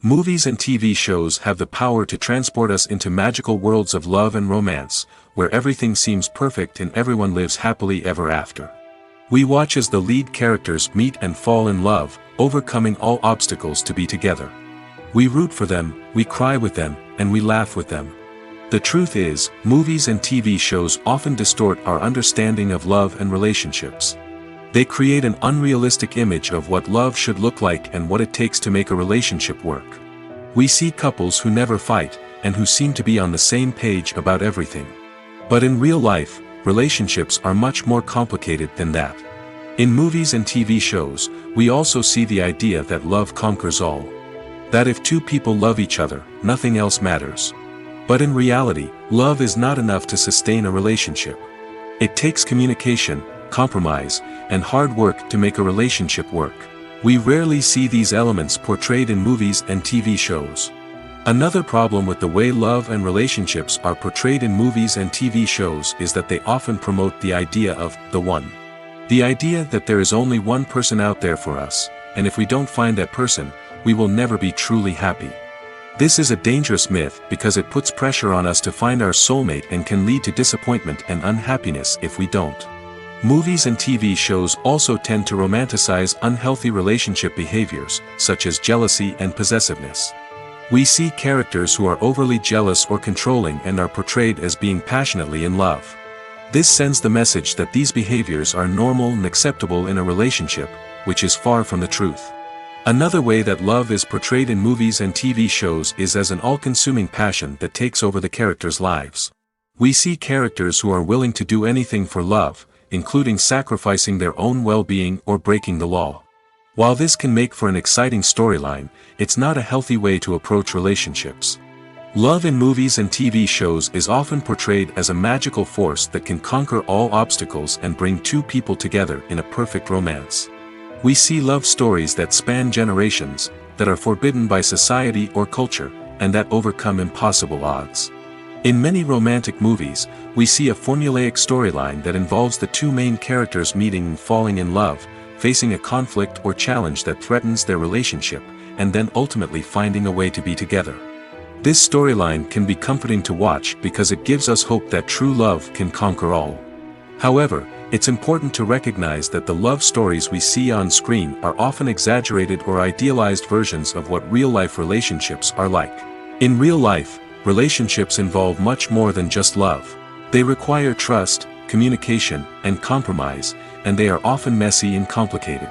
Movies and TV shows have the power to transport us into magical worlds of love and romance, where everything seems perfect and everyone lives happily ever after. We watch as the lead characters meet and fall in love, overcoming all obstacles to be together. We root for them, we cry with them, and we laugh with them. The truth is, movies and TV shows often distort our understanding of love and relationships. They create an unrealistic image of what love should look like and what it takes to make a relationship work. We see couples who never fight, and who seem to be on the same page about everything. But in real life, relationships are much more complicated than that. In movies and TV shows, we also see the idea that love conquers all. That if two people love each other, nothing else matters. But in reality, love is not enough to sustain a relationship. It takes communication, compromise, and hard work to make a relationship work. We rarely see these elements portrayed in movies and TV shows. Another problem with the way love and relationships are portrayed in movies and TV shows is that they often promote the idea of the one. The idea that there is only one person out there for us, and if we don't find that person, we will never be truly happy. This is a dangerous myth because it puts pressure on us to find our soulmate and can lead to disappointment and unhappiness if we don't. Movies and TV shows also tend to romanticize unhealthy relationship behaviors, such as jealousy and possessiveness. We see characters who are overly jealous or controlling and are portrayed as being passionately in love. This sends the message that these behaviors are normal and acceptable in a relationship, which is far from the truth. Another way that love is portrayed in movies and TV shows is as an all-consuming passion that takes over the characters' lives. We see characters who are willing to do anything for love, including sacrificing their own well-being or breaking the law. While this can make for an exciting storyline, it's not a healthy way to approach relationships. Love in movies and TV shows is often portrayed as a magical force that can conquer all obstacles and bring two people together in a perfect romance. We see love stories that span generations, that are forbidden by society or culture, and that overcome impossible odds. In many romantic movies, we see a formulaic storyline that involves the two main characters meeting and falling in love, facing a conflict or challenge that threatens their relationship, and then ultimately finding a way to be together. This storyline can be comforting to watch because it gives us hope that true love can conquer all. However, it's important to recognize that the love stories we see on screen are often exaggerated or idealized versions of what real-life relationships are like. In real life, relationships involve much more than just love. They require trust, communication, and compromise, and they are often messy and complicated.